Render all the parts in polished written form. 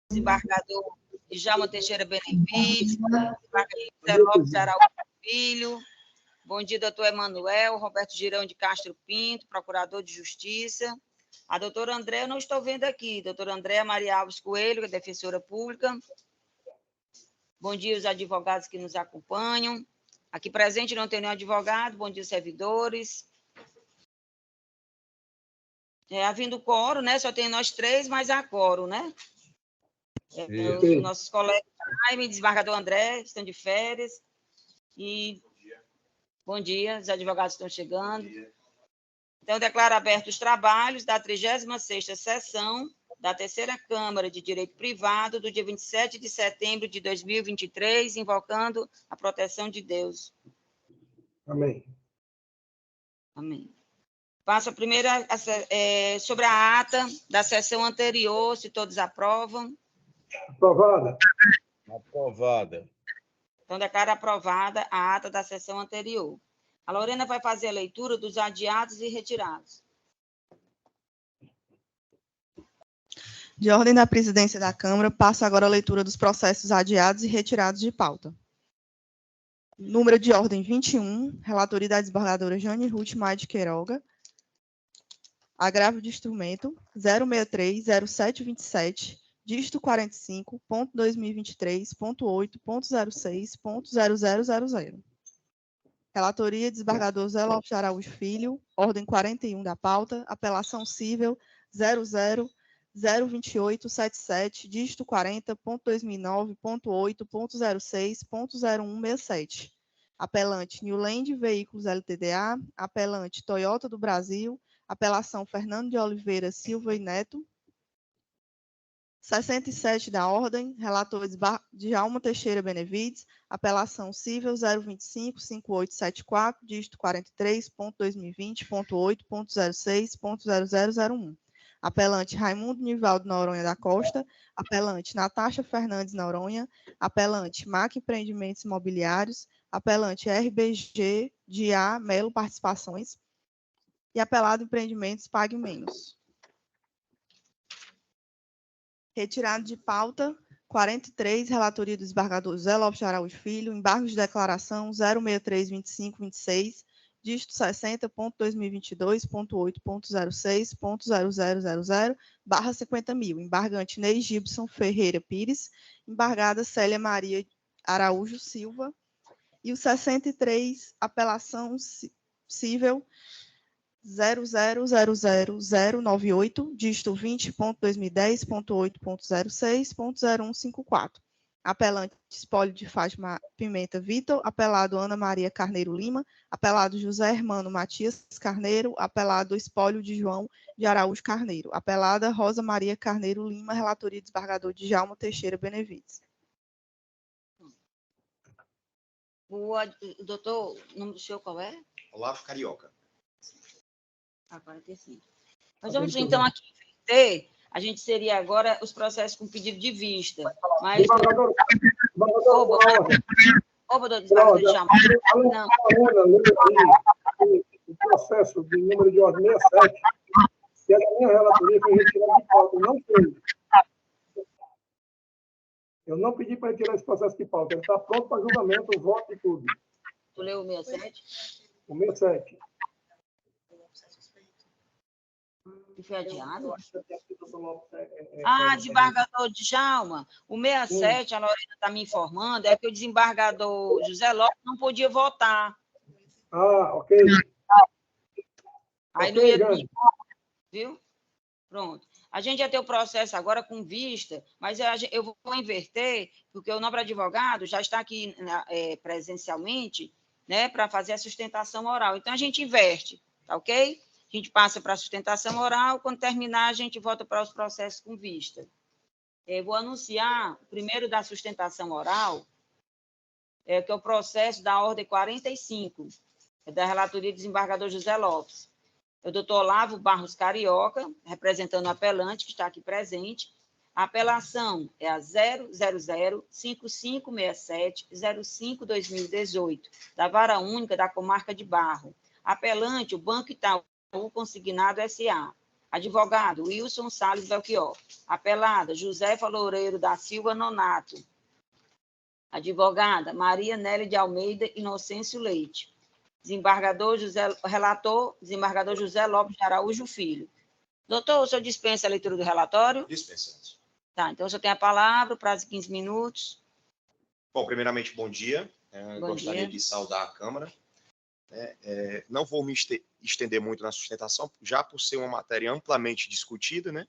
desembargador Djalma Teixeira Benevides, desembargador José Lopes Araújo Filho, bom dia, doutor Emanuel, Roberto Girão de Castro Pinto, procurador de Justiça, a doutora Andréa, eu não estou vendo aqui, doutora Andréa Maria Alves Coelho, defensora pública, bom dia os advogados que nos acompanham, aqui presente não tem nenhum advogado, bom dia servidores, havendo quórum, né, só tem nós três, mas há quórum, né? Os nossos colegas, Jaime, desembargador André, estão de férias. E bom dia, os advogados estão chegando. Então, eu declaro abertos os trabalhos da 36ª sessão da Terceira Câmara de Direito Privado do dia 27 de setembro de 2023, invocando a proteção de Deus. Amém. Amém. Passo a primeira sobre a ata da sessão anterior, se todos aprovam. Aprovada. Aprovada. Então, declaro aprovada a ata da sessão anterior. A Lorena vai fazer a leitura dos adiados e retirados. De ordem da presidência da Câmara, passo agora a leitura dos processos adiados e retirados de pauta. Número de ordem 21, relatoria da desembargadora Jane Ruth Maia de Queiroga. Agravo de instrumento 0630727, dígito 45.2023.8.06.0000. Relatoria, desembargador Zé Lopes Araújo Filho, ordem 41 da pauta, apelação cível 0002877, dígito 40.2009.8.06.0167. Apelante Newland Veículos Ltda, apelante Toyota do Brasil, apelação Fernando de Oliveira Silva e Neto. 67 da ordem, relator Djalma Teixeira Benevides, apelação cível 025-5874, dígito 43.2020.8.06.0001. Apelante Raimundo Nivaldo Noronha da Costa, apelante Natasha Fernandes Noronha, apelante MAC Empreendimentos Imobiliários, apelante RBG de A Melo Participações e apelado Empreendimentos Pague Menos. Retirado de pauta, 43, relatoria do desembargador José Lopes Araújo Filho, embargo de declaração 0632526, dígito 60.2022.8.06.0000/50.000, embargante Ney Gibson Ferreira Pires, embargada Célia Maria Araújo Silva, e o 63, apelação cível 0000098, dígito 20.2010.8.06.0154. Apelante espólio de Fátima Pimenta Vitor, apelado Ana Maria Carneiro Lima, apelado José Hermano Matias Carneiro, apelado espólio de João de Araújo Carneiro, apelada Rosa Maria Carneiro Lima, relatoria desembargador Djalma Teixeira Benevides. O doutor, o nome do senhor qual é? Olavo Carioca. 45. Nós vamos, então, aqui inverter, a gente seria agora os processos com pedido de vista. Mas... Oba, doutor Djalma. Não. O processo de número de ordem 67, que é da minha relatoria, foi retirado de pauta. Não foi. Eu não pedi para retirar esse processo de pauta. Ele está pronto para julgamento, o voto e tudo. Tu leu o 67? O 67. Que foi adiado? Ah, desembargador Djalma. O 67, a Lorena está me informando, é que o desembargador José Lopes não podia votar. Ah, ok. Aí não ia ter, viu? Pronto. A gente ia ter o processo agora com vista, mas eu vou inverter, porque o nobre advogado já está aqui presencialmente, né, para fazer a sustentação oral. Então, a gente inverte, tá ok? A gente passa para a sustentação oral, quando terminar, a gente volta para os processos com vista. Eu vou anunciar o primeiro da sustentação oral, que é o processo da ordem 45, da relatoria do desembargador José Lopes. O doutor Olavo Barros Carioca, representando o apelante, que está aqui presente. A apelação é a 000-5567-05-2018, da Vara Única da Comarca de Barro. Apelante, o Banco Itaú Consignado S.A. Advogado, Wilson Salles Belchior. Apelada, Josefa Loureiro da Silva Nonato. Advogada, Maria Nélia de Almeida Inocêncio Leite. Relator, desembargador José Lopes de Araújo Filho. Doutor, o senhor dispensa a leitura do relatório? Dispensa. Tá, então o senhor tem a palavra, prazo de 15 minutos. Bom, primeiramente, bom dia. Bom Gostaria dia. de saudar a Câmara. Não vou me estender muito na sustentação, já por ser uma matéria amplamente discutida, né,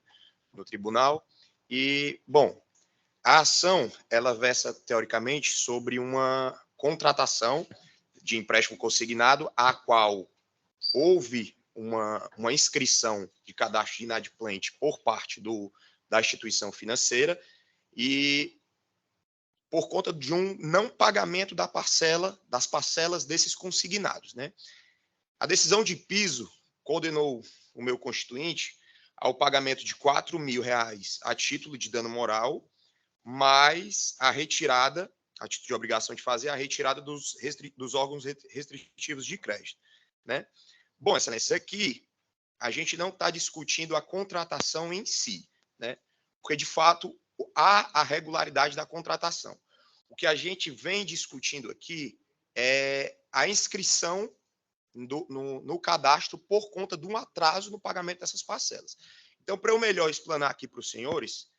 no tribunal. E, bom, a ação, ela versa, teoricamente, sobre uma contratação de empréstimo consignado, a qual houve uma inscrição de cadastro de inadimplente por parte da instituição financeira e por conta de um não pagamento das parcelas desses consignados, né? A decisão de piso condenou o meu constituinte ao pagamento de R$4.000 a título de dano moral, mais a retirada, a título de obrigação de fazer, a retirada dos órgãos restritivos de crédito, né? Bom, excelência, aqui a gente não está discutindo a contratação em si, né? Porque, de fato, há a regularidade da contratação. O que a gente vem discutindo aqui é a inscrição no cadastro por conta de um atraso no pagamento dessas parcelas. Então, para eu melhor explanar aqui para os senhores,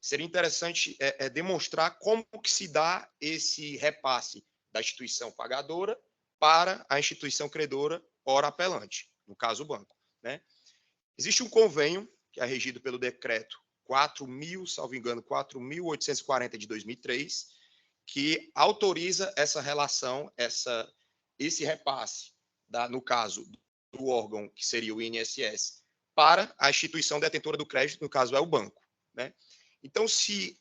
seria interessante demonstrar como que se dá esse repasse da instituição pagadora para a instituição credora, ora apelante, no caso o banco, né? Existe um convênio que é regido pelo decreto 4.840 de 2003, que autoriza essa relação, esse repasse, no caso do órgão que seria o INSS, para a instituição detentora do crédito, no caso é o banco, né? Então, se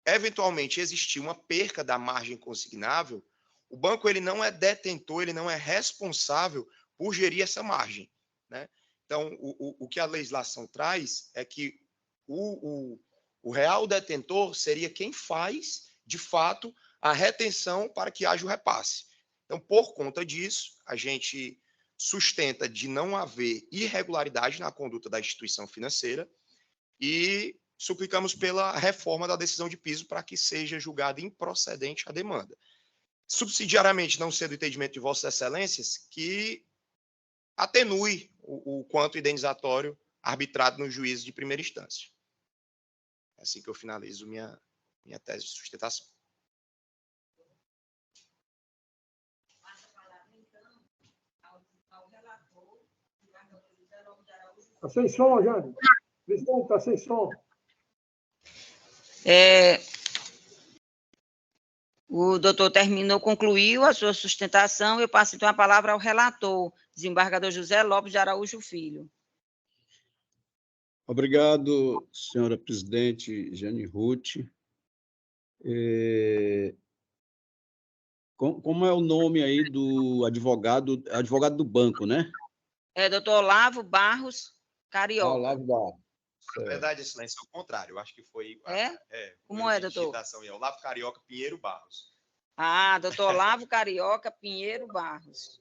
eventualmente existir uma perca da margem consignável, o banco ele não é detentor, ele não é responsável por gerir essa margem, né? Então, o que a legislação traz é que o real detentor seria quem faz, de fato, a retenção para que haja o repasse. Então, por conta disso, a gente sustenta de não haver irregularidade na conduta da instituição financeira e suplicamos pela reforma da decisão de piso para que seja julgada improcedente a demanda. Subsidiariamente, não sendo entendimento de Vossas Excelências, que atenue o quanto indenizatório arbitrado no juízo de primeira instância. É assim que eu finalizo minha tese de sustentação. Está sem som, Jânio. Cristão, está sem som. O doutor concluiu a sua sustentação. Eu passo, então, a palavra ao relator, desembargador José Lopes de Araújo Filho. Obrigado, senhora presidente Jane Ruth. Como é o nome aí do advogado do banco, né? Doutor Olavo Barros Carioca. Olavo Barros. Na verdade, excelência, é o contrário. Eu acho que foi... Como é, doutor? É Olavo Carioca Pinheiro Barros. Doutor Olavo Carioca Pinheiro Barros.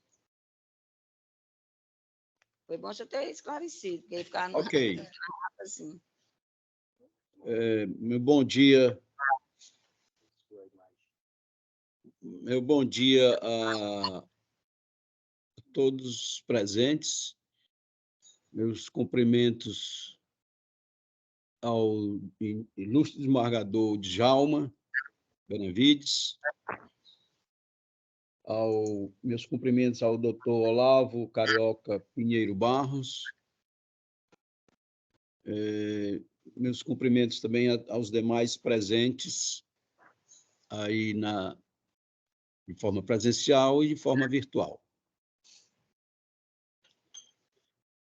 Foi bom você ter esclarecido, porque ficar Ok. assim. Meu bom dia. Meu bom dia a todos os presentes. Meus cumprimentos ao ilustre desembargador Djalma Benavides, meus cumprimentos ao doutor Olavo Carioca Pinheiro Barros, meus cumprimentos também aos demais presentes aí de forma presencial e de forma virtual.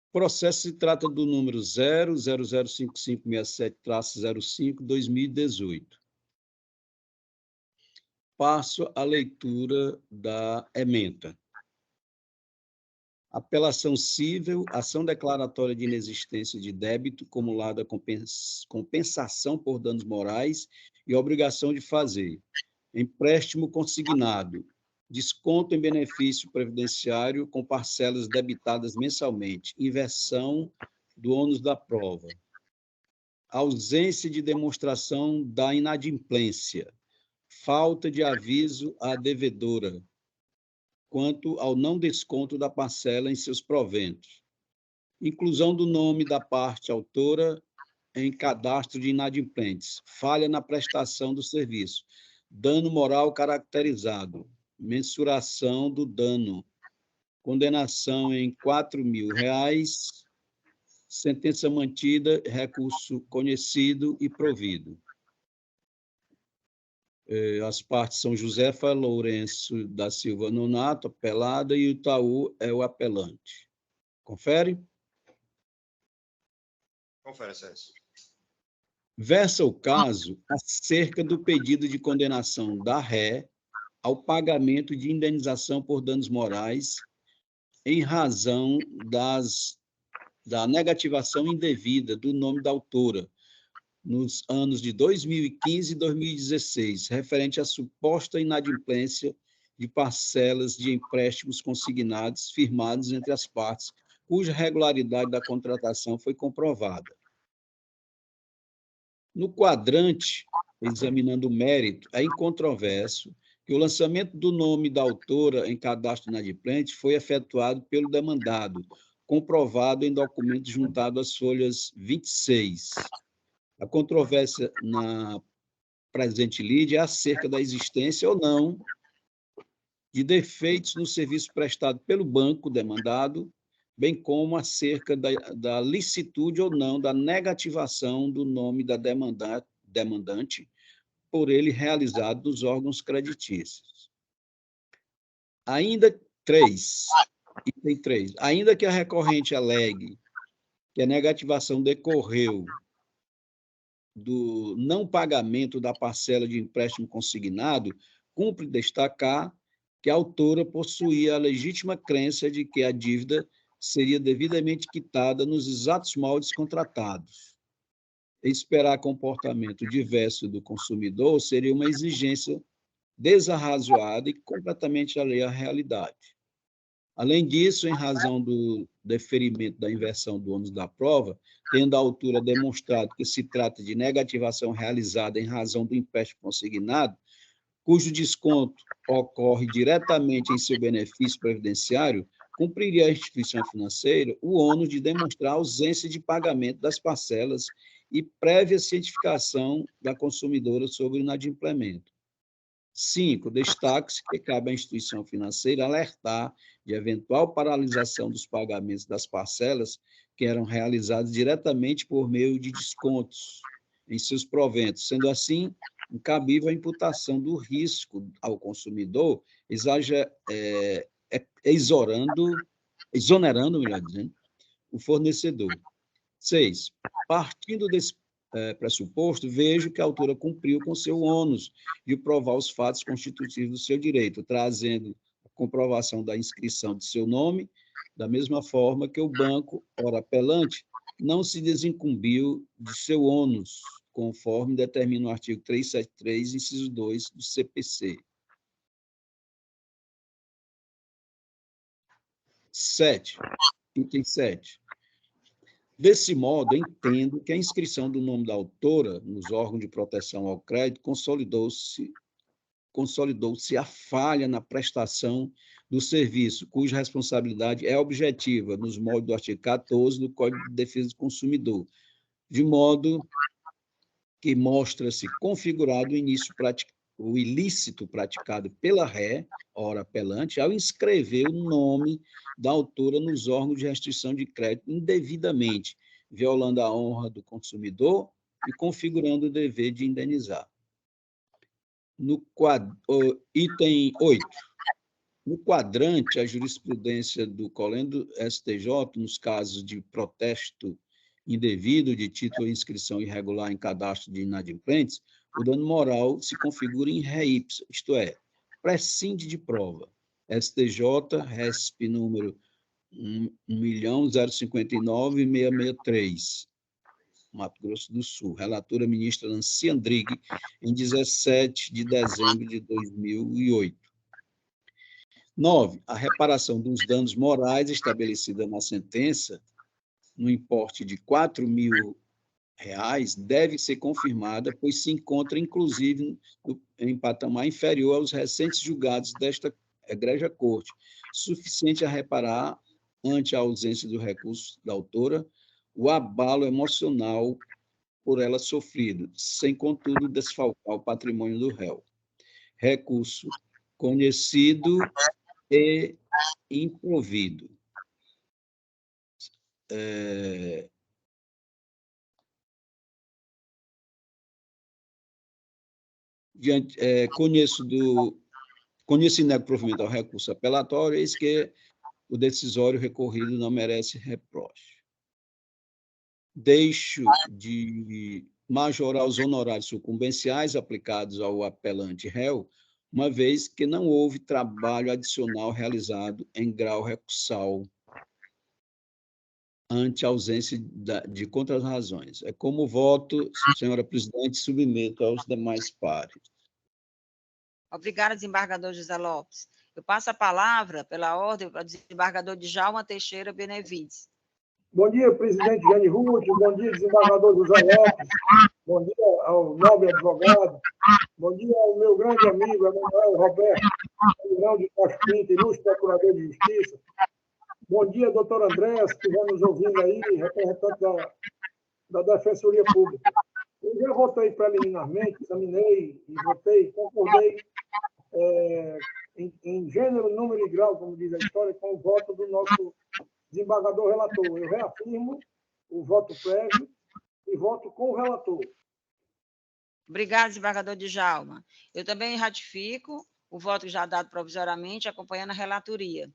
O processo se trata do número 0005567-05-2018. Passo à leitura da ementa. Apelação cível, ação declaratória de inexistência de débito, acumulada compensação por danos morais e obrigação de fazer. Empréstimo consignado, desconto em benefício previdenciário com parcelas debitadas mensalmente, inversão do ônus da prova. Ausência de demonstração da inadimplência. Falta de aviso à devedora quanto ao não desconto da parcela em seus proventos. Inclusão do nome da parte autora em cadastro de inadimplentes. Falha na prestação do serviço. Dano moral caracterizado. Mensuração do dano. Condenação em R$4.000. Sentença mantida, recurso conhecido e provido. As partes são Josefa Lourenço da Silva Nonato, apelada, e o Itaú é o apelante. Confere? Confere, César. Versa o caso acerca do pedido de condenação da ré ao pagamento de indenização por danos morais em razão da negativação indevida do nome da autora nos anos de 2015 e 2016, referente à suposta inadimplência de parcelas de empréstimos consignados firmados entre as partes, cuja regularidade da contratação foi comprovada. No quadrante, examinando o mérito, é incontroverso que o lançamento do nome da autora em cadastro inadimplente foi efetuado pelo demandado, comprovado em documento juntado às folhas 26. A controvérsia na presente lide é acerca da existência ou não de defeitos no serviço prestado pelo banco demandado, bem como acerca da licitude ou não da negativação do nome da demandante por ele realizado nos órgãos creditícios. Item 3. Ainda que a recorrente alegue que a negativação decorreu do não pagamento da parcela de empréstimo consignado, cumpre destacar que a autora possuía a legítima crença de que a dívida seria devidamente quitada nos exatos moldes contratados. Esperar comportamento diverso do consumidor seria uma exigência desarrazoada e completamente alheia à realidade. Além disso, em razão do deferimento da inversão do ônus da prova, tendo a autora demonstrado que se trata de negativação realizada em razão do empréstimo consignado, cujo desconto ocorre diretamente em seu benefício previdenciário, cumpriria a instituição financeira o ônus de demonstrar a ausência de pagamento das parcelas e prévia cientificação da consumidora sobre o inadimplemento. 5. Destaque-se que cabe à instituição financeira alertar de eventual paralisação dos pagamentos das parcelas que eram realizados diretamente por meio de descontos em seus proventos, sendo assim incabível a imputação do risco ao consumidor, exonerando, melhor dizendo, o fornecedor. 6. Partindo desse pressuposto, vejo que a autora cumpriu com seu ônus de provar os fatos constitutivos do seu direito, trazendo a comprovação da inscrição de seu nome, da mesma forma que o banco, ora apelante, não se desincumbiu de seu ônus, conforme determina o artigo 373, inciso 2 do CPC. 7. Item 7. Desse modo, entendo que a inscrição do nome da autora nos órgãos de proteção ao crédito consolidou-se a falha na prestação do serviço, cuja responsabilidade é objetiva, nos moldes do artigo 14 do Código de Defesa do Consumidor, de modo que mostra-se configurado o ilícito praticado pela ré, ora apelante, ao inscrever o nome da autora nos órgãos de restrição de crédito indevidamente, violando a honra do consumidor e configurando o dever de indenizar. Item 8. No quadrante, a jurisprudência do Colendo STJ, nos casos de protesto indevido de título de inscrição irregular em cadastro de inadimplentes, o dano moral se configura em ré ipsa, isto é, prescinde de prova. STJ, RESP número 1.059.663, Mato Grosso do Sul. Relatora ministra Nancy Andrighi, em 17 de dezembro de 2008. 9. A reparação dos danos morais estabelecida na sentença no importe de R$ 4.000 deve ser confirmada, pois se encontra, inclusive, em patamar inferior aos recentes julgados desta egrégia corte, suficiente a reparar, ante a ausência do recurso da autora, o abalo emocional por ela sofrido, sem, contudo, desfalcar o patrimônio do réu. Recurso conhecido e improvido. Conheço e nego provimento ao recurso apelatório, eis que o decisório recorrido não merece reproche. Deixo de majorar os honorários sucumbenciais aplicados ao apelante réu, uma vez que não houve trabalho adicional realizado em grau recursal ante a ausência de contrarrazões. É como voto, senhora presidente, submeto aos demais pares. Obrigada, desembargador José Lopes. Eu passo a palavra, pela ordem, para o desembargador Djalma Teixeira Benevides. Bom dia, presidente Jane Ruth. Bom dia, desembargador José Lopes. Bom dia ao nobre advogado. Bom dia ao meu grande amigo, Emanuel Roberto, Irão de Castro Pinto, ilustre procurador de Justiça. Bom dia, doutor Andrés, que vai nos ouvindo aí, representante da Defensoria Pública. Eu já votei preliminarmente, examinei e votei, concordei em gênero, número e grau, como diz a história, com o voto do nosso desembargador relator. Eu reafirmo o voto prévio e voto com o relator. Obrigada, desembargador Djalma. Eu também ratifico o voto já dado provisoriamente, acompanhando a relatoria.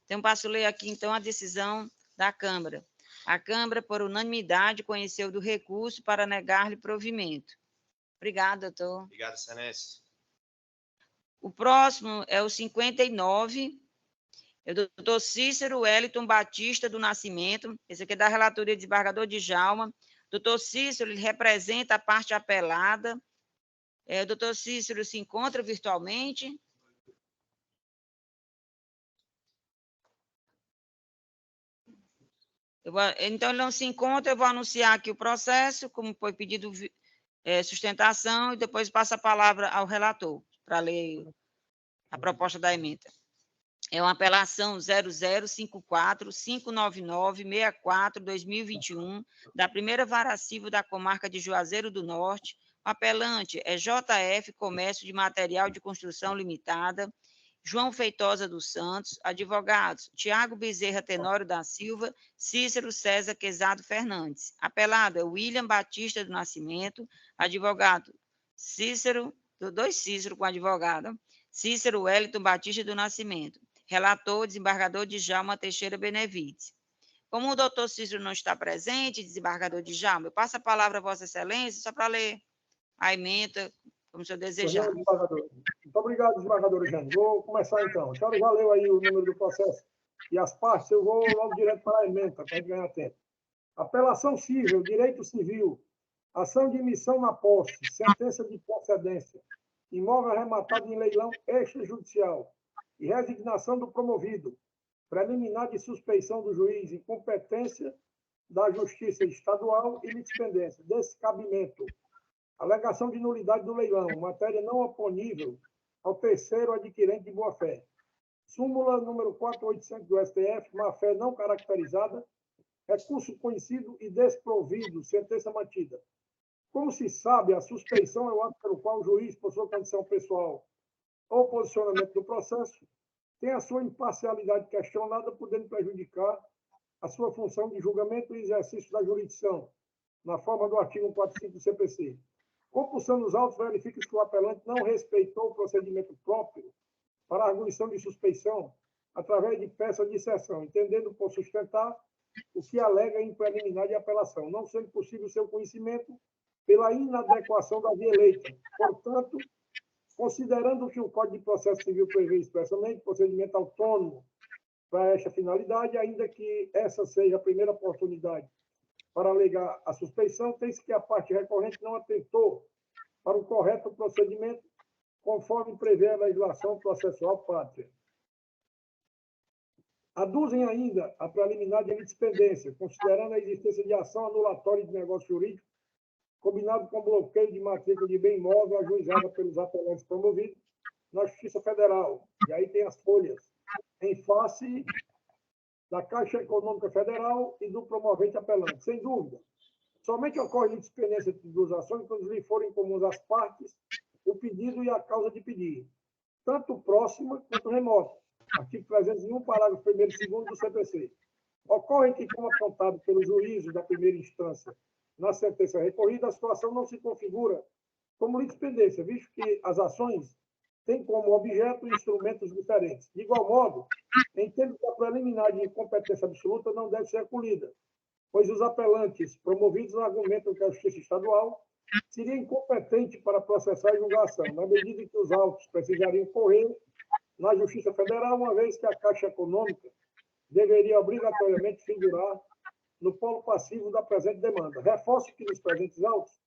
Então, passo a ler aqui, então, a decisão da Câmara. A Câmara, por unanimidade, conheceu do recurso para negar-lhe provimento. Obrigada, doutor. Obrigado, Senés. O próximo é o 59, é o doutor Cícero Wellington Batista do Nascimento. Esse aqui é da relatoria do desembargador Djalma. Doutor Cícero, ele representa a parte apelada. O doutor Cícero se encontra virtualmente. Então, ele não se encontra, eu vou anunciar aqui o processo, como foi pedido sustentação, e depois passo a palavra ao relator, para ler a proposta da emenda. É uma apelação 0054-599-64-2021, da primeira vara civil da comarca de Juazeiro do Norte. O apelante é JF Comércio de Material de Construção Limitada, João Feitosa dos Santos, advogados, Tiago Bezerra Tenório da Silva, Cícero César Quezado Fernandes. Apelado é William Batista do Nascimento, advogado Cícero, dois Cícero com advogado, Cícero Wellington Batista do Nascimento. Relator, desembargador Djalma Teixeira Benevides. Como o doutor Cícero não está presente, desembargador Djalma, eu passo a palavra a Vossa Excelência, só para ler a emenda, como o senhor desejar. Muito obrigado, desembargador Jane. Vou começar, então. A senhora já leu aí o número do processo e as partes, eu vou logo direto para a emenda, para a gente ganhar tempo. Apelação civil, direito civil, ação de emissão na posse, sentença de procedência, imóvel arrematado em leilão extrajudicial e resignação do promovido, preliminar de suspeição do juiz, incompetência da Justiça Estadual e litispendência, descabimento, alegação de nulidade do leilão, matéria não oponível ao terceiro adquirente de boa-fé. Súmula número 485 do STF, má-fé não caracterizada, recurso conhecido e desprovido, sentença mantida. Como se sabe, a suspeição é o ato pelo qual o juiz, por sua condição pessoal ou posicionamento do processo, tem a sua imparcialidade questionada, podendo prejudicar a sua função de julgamento e exercício da jurisdição, na forma do artigo 145 do CPC. Compulsão nos autos, verifica-se que o apelante não respeitou o procedimento próprio para a arguição de suspeição através de peça de exceção, entendendo por sustentar o que alega em preliminar de apelação, não sendo possível seu conhecimento pela inadequação da via eleita. Portanto, considerando que o Código de Processo Civil prevê expressamente procedimento autônomo para esta finalidade, ainda que essa seja a primeira oportunidade para alegar a suspeição, tem-se que a parte recorrente não atentou para o correto procedimento, conforme prevê a legislação processual pátria. Aduzem ainda a preliminar de litispendência, considerando a existência de ação anulatória de negócio jurídico, combinado com bloqueio de matrícula de bem imóvel ajuizada pelos apelantes promovidos na Justiça Federal. E aí tem as folhas, em face da Caixa Econômica Federal e do promovente apelante. Sem dúvida, somente ocorre litispendência dos ações quando lhe forem comuns às partes o pedido e a causa de pedir, tanto próxima quanto remota. Artigo 301, parágrafo 1º e 2º do CPC. Ocorre que, como apontado pelo juízo da primeira instância na sentença recorrida, a situação não se configura como litispendência, visto que as ações têm como objeto instrumentos diferentes. De igual modo, entendo que a preliminar de incompetência absoluta não deve ser acolhida, pois os apelantes promovidos argumentam que a Justiça Estadual seria incompetente para processar a julgação, na medida em que os autos precisariam correr na Justiça Federal, uma vez que a Caixa Econômica deveria obrigatoriamente figurar no polo passivo da presente demanda. Reforço que nos presentes autos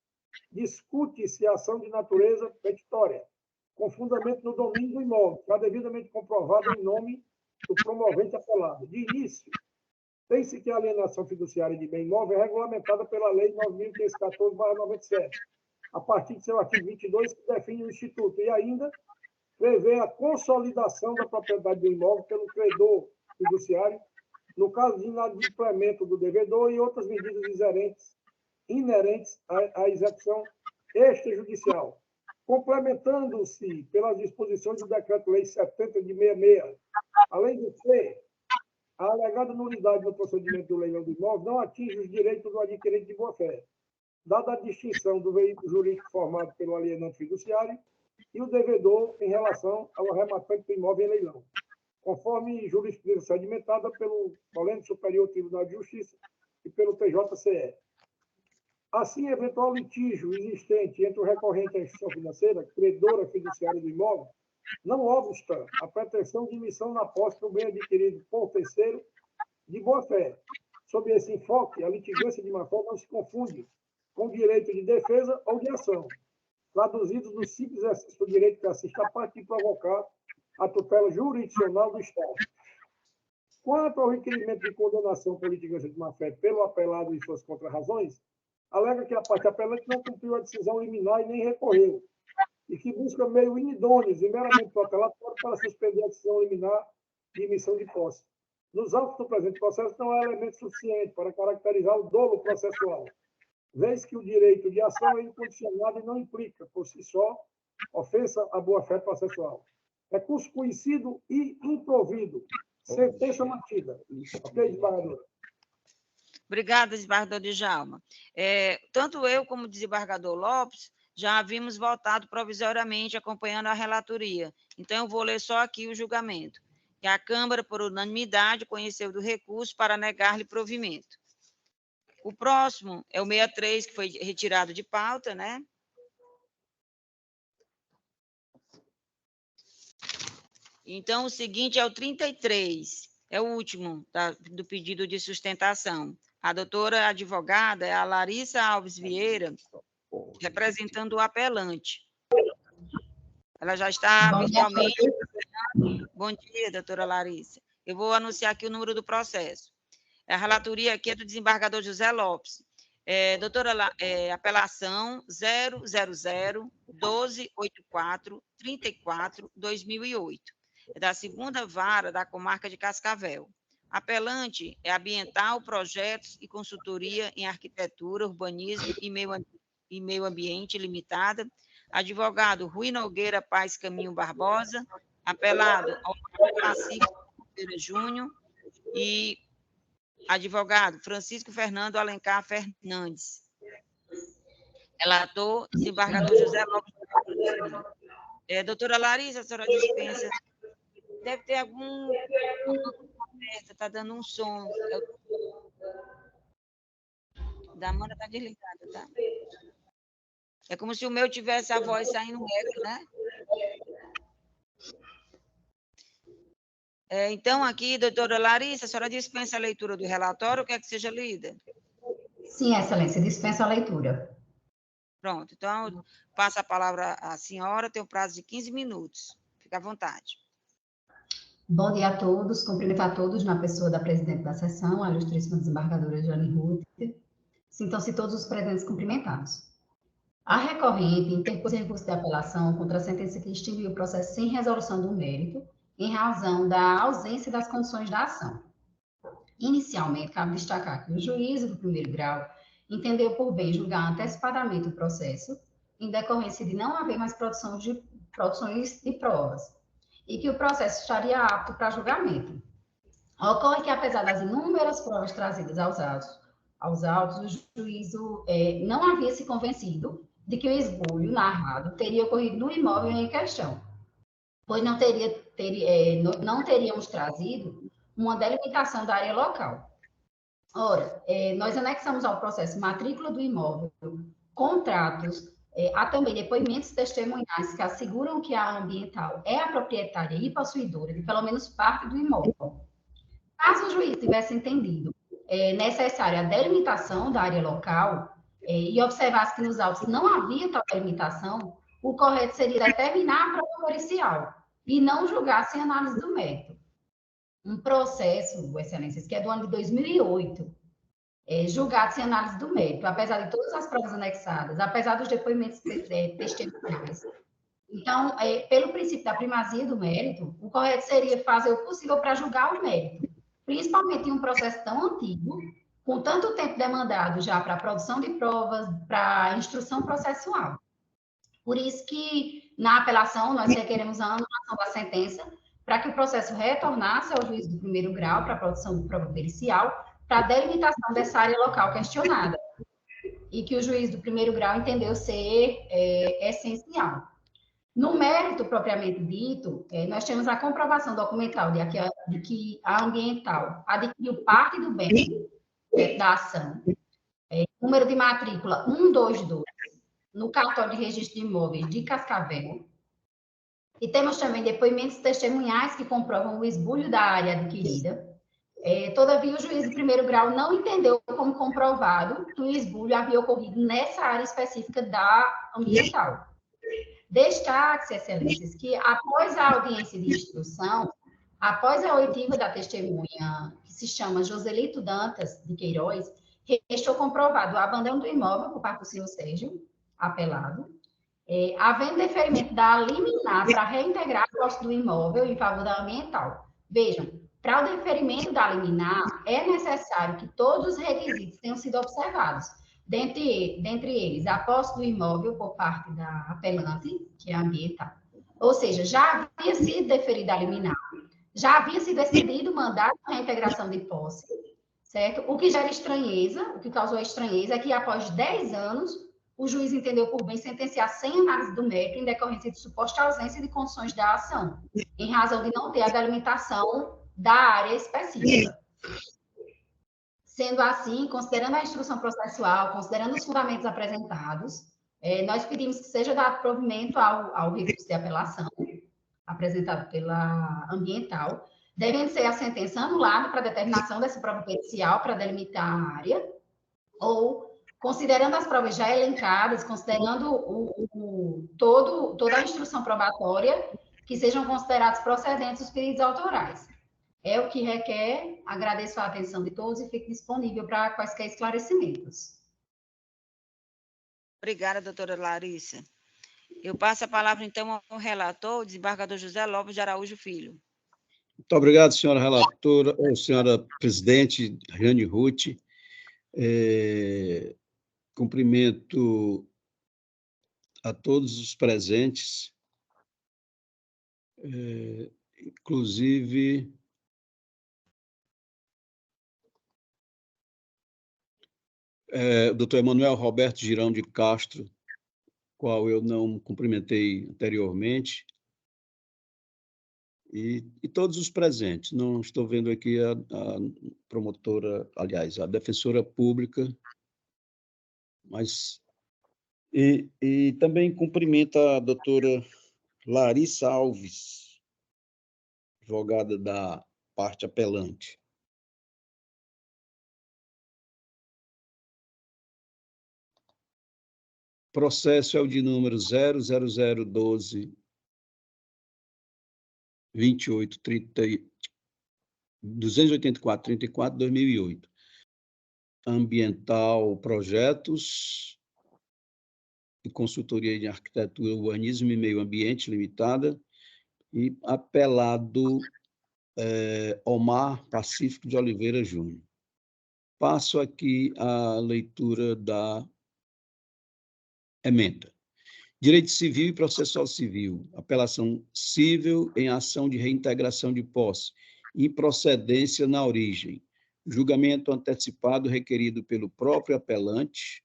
discute-se a ação de natureza petitória, com fundamento no domínio do imóvel, já devidamente comprovado em nome do promovente apelado. De início, tem-se que a alienação fiduciária de bem imóvel é regulamentada pela Lei 9.514/97, a partir de seu artigo 22, que define o Instituto, e ainda prevê a consolidação da propriedade do imóvel pelo credor fiduciário, no caso de inadimplemento do devedor e outras medidas inerentes à execução extrajudicial, complementando-se pelas disposições do Decreto-Lei 70 de 66. Além de ser, a alegada nulidade no procedimento do leilão do imóvel não atinge os direitos do adquirente de boa-fé, dada a distinção do veículo jurídico formado pelo alienante fiduciário e o devedor em relação ao arrematante do imóvel em leilão, conforme jurisprudência sedimentada pelo Colégio Superior Tribunal de Justiça e pelo TJCE. Assim, eventual litígio existente entre o recorrente e a instituição financeira, credora fiduciária do imóvel, não obsta a pretensão de emissão na posse do bem adquirido por terceiro de boa-fé. Sob esse enfoque, a litigância de má-fé não se confunde com direito de defesa ou de ação, traduzidos no simples exercício do direito que assiste a parte de provocar a tutela jurisdicional do Estado. Quanto ao requerimento de condenação por litigância de má-fé pelo apelado e suas contrarrazões, alega que a parte apelante não cumpriu a decisão liminar e nem recorreu, e que busca meio inidôneos e meramente protelatórios para suspender a decisão liminar de emissão de posse. Nos autos do presente processo não há elemento suficiente para caracterizar o dolo processual, vez que o direito de ação é incondicionado e não implica, por si só, ofensa à boa-fé processual. Recurso conhecido e improvido. Sentença mantida. Ok, desembargadora? Obrigada, desembargador Djalma. Tanto eu como o desembargador Lopes já havíamos votado provisoriamente acompanhando a relatoria. Então, eu vou ler só aqui o julgamento. Que a Câmara, por unanimidade, conheceu do recurso para negar-lhe provimento. O próximo é o 63, que foi retirado de pauta, né? Então, o seguinte é o 33, é o último do pedido de sustentação. A doutora advogada é a Larissa Alves Vieira, representando o apelante. Ela já está virtualmente. Bom dia, doutora Larissa. Eu vou anunciar aqui o número do processo. A relatoria aqui é do desembargador José Lopes. Apelação 000-1284-34-2008. É da segunda vara da comarca de Cascavel. Apelante é Ambiental, Projetos e Consultoria em Arquitetura, Urbanismo e Meio Ambiente Limitada. Advogado Rui Nogueira Paz Caminho Barbosa. Apelado Pacífico Júnior. E advogado Francisco Fernando Alencar Fernandes. Relator, desembargador José Lopes. Doutora Larissa, a senhora dispensa. Deve ter algum... Está dando um som. Da Amanda está desligada, tá? É como se o meu tivesse a voz saindo eco, né? Então, aqui, doutora Larissa, a senhora dispensa a leitura do relatório, ou quer que seja lida? Sim, excelência, dispensa a leitura. Pronto, então, passo a palavra à senhora, tem um prazo de 15 minutos. Fique à vontade. Bom dia a todos, cumprimentar a todos na pessoa da presidente da sessão, a ilustríssima desembargadora Jane Ruth. Sintam-se todos os presentes cumprimentados. A recorrente interpôs recurso de apelação contra a sentença que extinguiu o processo sem resolução do mérito, em razão da ausência das condições da ação. Inicialmente, cabe destacar que o juízo do primeiro grau entendeu por bem julgar antecipadamente o processo, em decorrência de não haver mais produções de provas, e que o processo estaria apto para julgamento. Ocorre que, apesar das inúmeras provas trazidas aos autos, o juízo não havia se convencido de que o esbulho narrado teria ocorrido no imóvel em questão, pois não teríamos trazido uma delimitação da área local. Ora, nós anexamos ao processo matrícula do imóvel, contratos, há também depoimentos testemunhais que asseguram que a ambiental é a proprietária e possuidora de pelo menos parte do imóvel. Caso o juiz tivesse entendido necessária a delimitação da área local e observasse que nos autos não havia tal delimitação, o correto seria determinar a prova pericial e não julgar sem análise do mérito. Um processo, Excelências, que é do ano de 2008, julgado sem análise do mérito, apesar de todas as provas anexadas, apesar dos depoimentos testemunhais. Então, pelo princípio da primazia do mérito, o correto seria fazer o possível para julgar o mérito, principalmente em um processo tão antigo, com tanto tempo demandado já para a produção de provas, para a instrução processual. Por isso que, na apelação, nós requeremos a anulação da sentença para que o processo retornasse ao juiz do primeiro grau para a produção de prova pericial, para a delimitação dessa área local questionada, e que o juiz do primeiro grau entendeu ser essencial. No mérito propriamente dito, nós temos a comprovação documental de que a ambiental adquiriu parte do bem da ação, número de matrícula 122, no cartório de registro de imóveis de Cascavel, e temos também depoimentos testemunhais que comprovam o esbulho da área adquirida. Todavia, o juiz de primeiro grau não entendeu como comprovado que o esbulho havia ocorrido nessa área específica da ambiental. Destaque-se, Excelências, que após a audiência de instrução, após a oitiva da testemunha, que se chama Joselito Dantas de Queiroz, restou comprovado o abandono do imóvel por parte do senhor Sérgio, apelado, havendo deferimento da liminar para reintegrar a posse do imóvel em favor da ambiental. Vejam, para o deferimento da liminar, é necessário que todos os requisitos tenham sido observados. Dentre eles, a posse do imóvel por parte da apelante, que é a ambiental. Ou seja, já havia sido deferida a liminar, já havia sido expedido o mandato de reintegração de posse, certo? O que gera estranheza, o que causou estranheza é que após 10 anos, o juiz entendeu por bem sentenciar sem análise do mérito em decorrência de suposta ausência de condições da ação, em razão de não ter a delimitação da área específica. Sendo assim, considerando a instrução processual, considerando os fundamentos apresentados, nós pedimos que seja dado provimento ao recurso de apelação apresentado pela ambiental, devendo ser a sentença anulada para determinação dessa prova pericial para delimitar a área, ou, considerando as provas já elencadas, considerando toda a instrução probatória, que sejam considerados procedentes os pedidos autorais. É o que requer, agradeço a atenção de todos e fico disponível para quaisquer esclarecimentos. Obrigada, doutora Larissa. Eu passo a palavra, então, ao relator, o desembargador José Lopes de Araújo Filho. Muito obrigado, senhora relatora, senhora presidente, Jane Ruth. Cumprimento a todos os presentes, inclusive o doutor Emanuel Roberto Girão de Castro, qual eu não cumprimentei anteriormente, e todos os presentes. Não estou vendo aqui a promotora, aliás, a defensora pública, mas... E também cumprimento a doutora Larissa Alves, advogada da parte apelante. Processo é o de número 00012 284/34, 2008. Ambiental Projetos e Consultoria de Arquitetura, Urbanismo e Meio Ambiente Limitada, e apelado Omar Pacífico de Oliveira Júnior. Passo aqui a leitura da ementa. Direito civil e processual civil. Apelação civil em ação de reintegração de posse. Improcedência na origem. Julgamento antecipado requerido pelo próprio apelante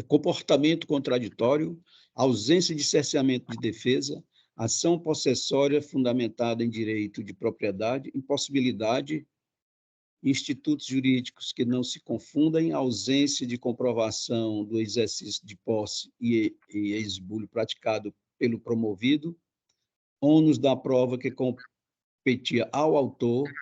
comportamento contraditório, ausência de cerceamento de defesa, ação possessória fundamentada em direito de propriedade, impossibilidade, institutos jurídicos que não se confundem, ausência de comprovação do exercício de posse e esbulho praticado pelo promovido, ônus da prova que competia ao autor,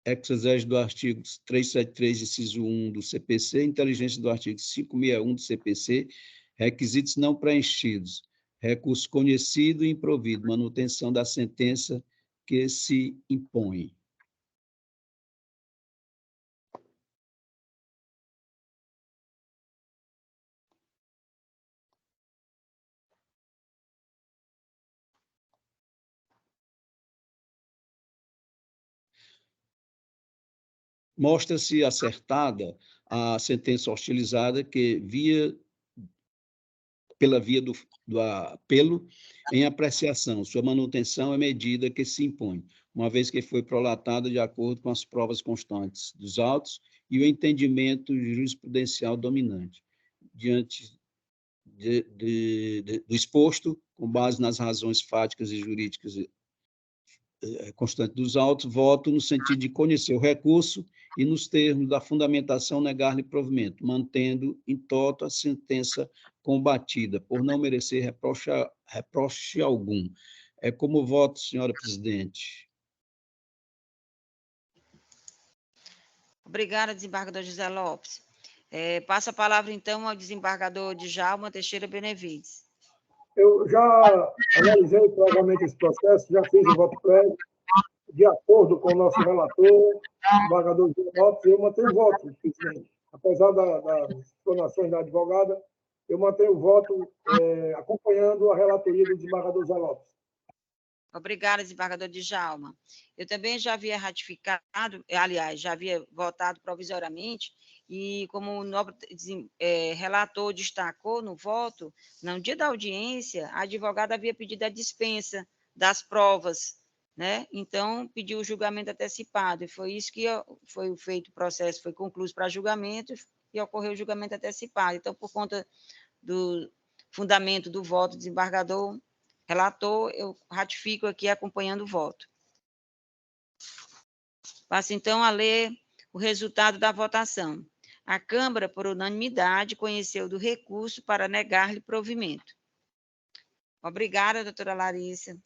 exegese do artigo 373, inciso 1 do CPC, inteligência do artigo 561 do CPC, requisitos não preenchidos, recurso conhecido e improvido, manutenção da sentença que se impõe. Mostra-se acertada a sentença hostilizada que, pela via do apelo em apreciação, sua manutenção é medida que se impõe, uma vez que foi prolatada de acordo com as provas constantes dos autos e o entendimento jurisprudencial dominante. Diante do exposto, com base nas razões fáticas e jurídicas constantes dos autos, voto no sentido de conhecer o recurso e, nos termos da fundamentação, negar-lhe provimento, mantendo em toto a sentença combatida, por não merecer reproche algum. É como voto, senhora presidente. Obrigada, desembargador José Lopes. Passo a palavra, então, ao desembargador Djalma Teixeira Benevides. Eu já analisei previamente esse processo, já fiz o voto prévio, de acordo com o nosso relator, o desembargador José Lopes, eu mantenho o voto, presidente. Apesar das explanações da advogada, eu mantenho o voto acompanhando a relatoria do desembargador José Lopes. Obrigada, desembargador Djalma. Eu também já havia ratificado, aliás, já havia votado provisoriamente, e como o nobre relator destacou no voto, no dia da audiência, a advogada havia pedido a dispensa das provas, né? Então, pediu o julgamento antecipado, e foi isso que foi feito o processo, foi concluído para julgamento, e ocorreu o julgamento antecipado. Então, por conta do fundamento do voto do desembargador relator, eu ratifico aqui acompanhando o voto. Passo, então, a ler o resultado da votação. A Câmara, por unanimidade, conheceu do recurso para negar-lhe provimento. Obrigada, doutora Larissa.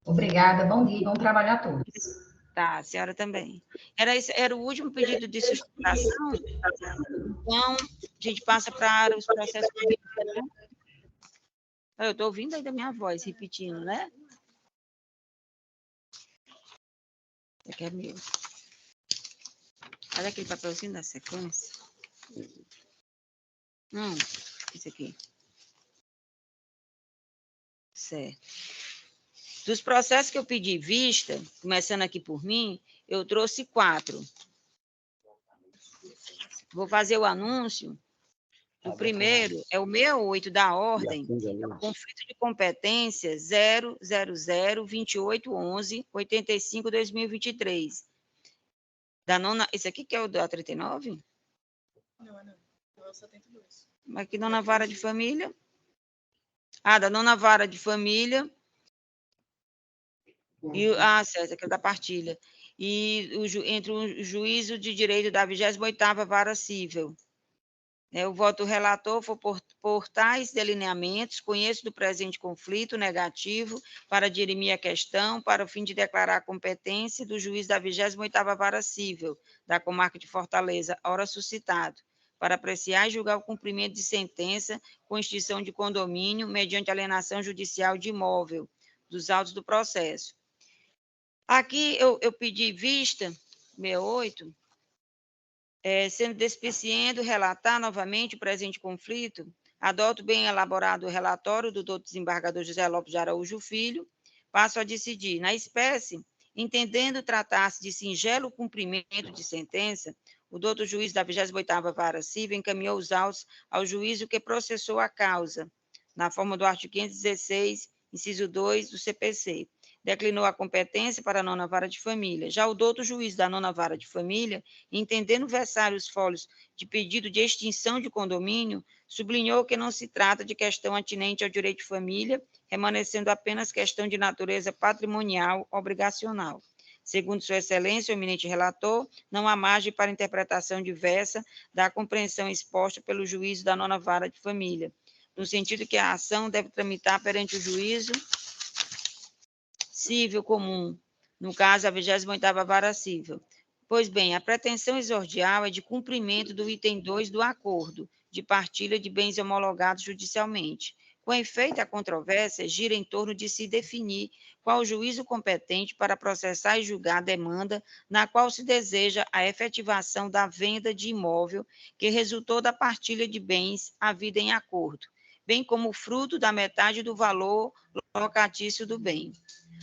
Obrigada, bom dia, bom trabalho a todos. Tá, a senhora também. Era o último pedido de sustentação, então a gente passa para os processos. Eu estou ouvindo aí da minha voz repetindo, né? Isso aqui é meu. Olha aquele papelzinho da sequência. Isso aqui. Certo. Dos processos que eu pedi vista, começando aqui por mim, eu trouxe 4. Vou fazer o anúncio. O primeiro é o 68 da ordem, conflito de competência 0002811-85-2023. Da nona, esse aqui que é o da 39? Não, é o 72. Mas que nona vara de família? Da nona vara de família. Certo, aquele da partilha. E entre o juízo de direito da 28ª vara civil. O voto do relator foi por tais delineamentos, conheço do presente conflito negativo para dirimir a questão, para o fim de declarar a competência do juiz da 28ª Vara Cível da Comarca de Fortaleza, ora suscitado, para apreciar e julgar o cumprimento de sentença com extinção de condomínio mediante alienação judicial de imóvel dos autos do processo. Aqui eu pedi vista, 68, sendo despiciente relatar novamente o presente conflito, adoto bem elaborado o relatório do doutor desembargador José Lopes de Araújo Filho, passo a decidir. Na espécie, entendendo tratar-se de singelo cumprimento de sentença, o doutor juiz da 28ª Vara Cível encaminhou os autos ao juízo que processou a causa, na forma do artigo 516, inciso 2 do CPC. Declinou a competência para a 9ª Vara de Família. Já o doutor juiz da 9ª Vara de Família, entendendo versar os folhos de pedido de extinção de condomínio, sublinhou que não se trata de questão atinente ao direito de família, remanescendo apenas questão de natureza patrimonial obrigacional. Segundo Sua Excelência, o eminente relator, não há margem para interpretação diversa da compreensão exposta pelo juízo da 9ª Vara de Família, no sentido que a ação deve tramitar perante o juízo cível comum, no caso, a 28ª Vara Cível. Pois bem, a pretensão exordial é de cumprimento do item 2 do acordo de partilha de bens homologados judicialmente. Com efeito, a controvérsia gira em torno de se definir qual o juízo competente para processar e julgar a demanda na qual se deseja a efetivação da venda de imóvel que resultou da partilha de bens havida em acordo, bem como fruto da metade do valor locatício do bem.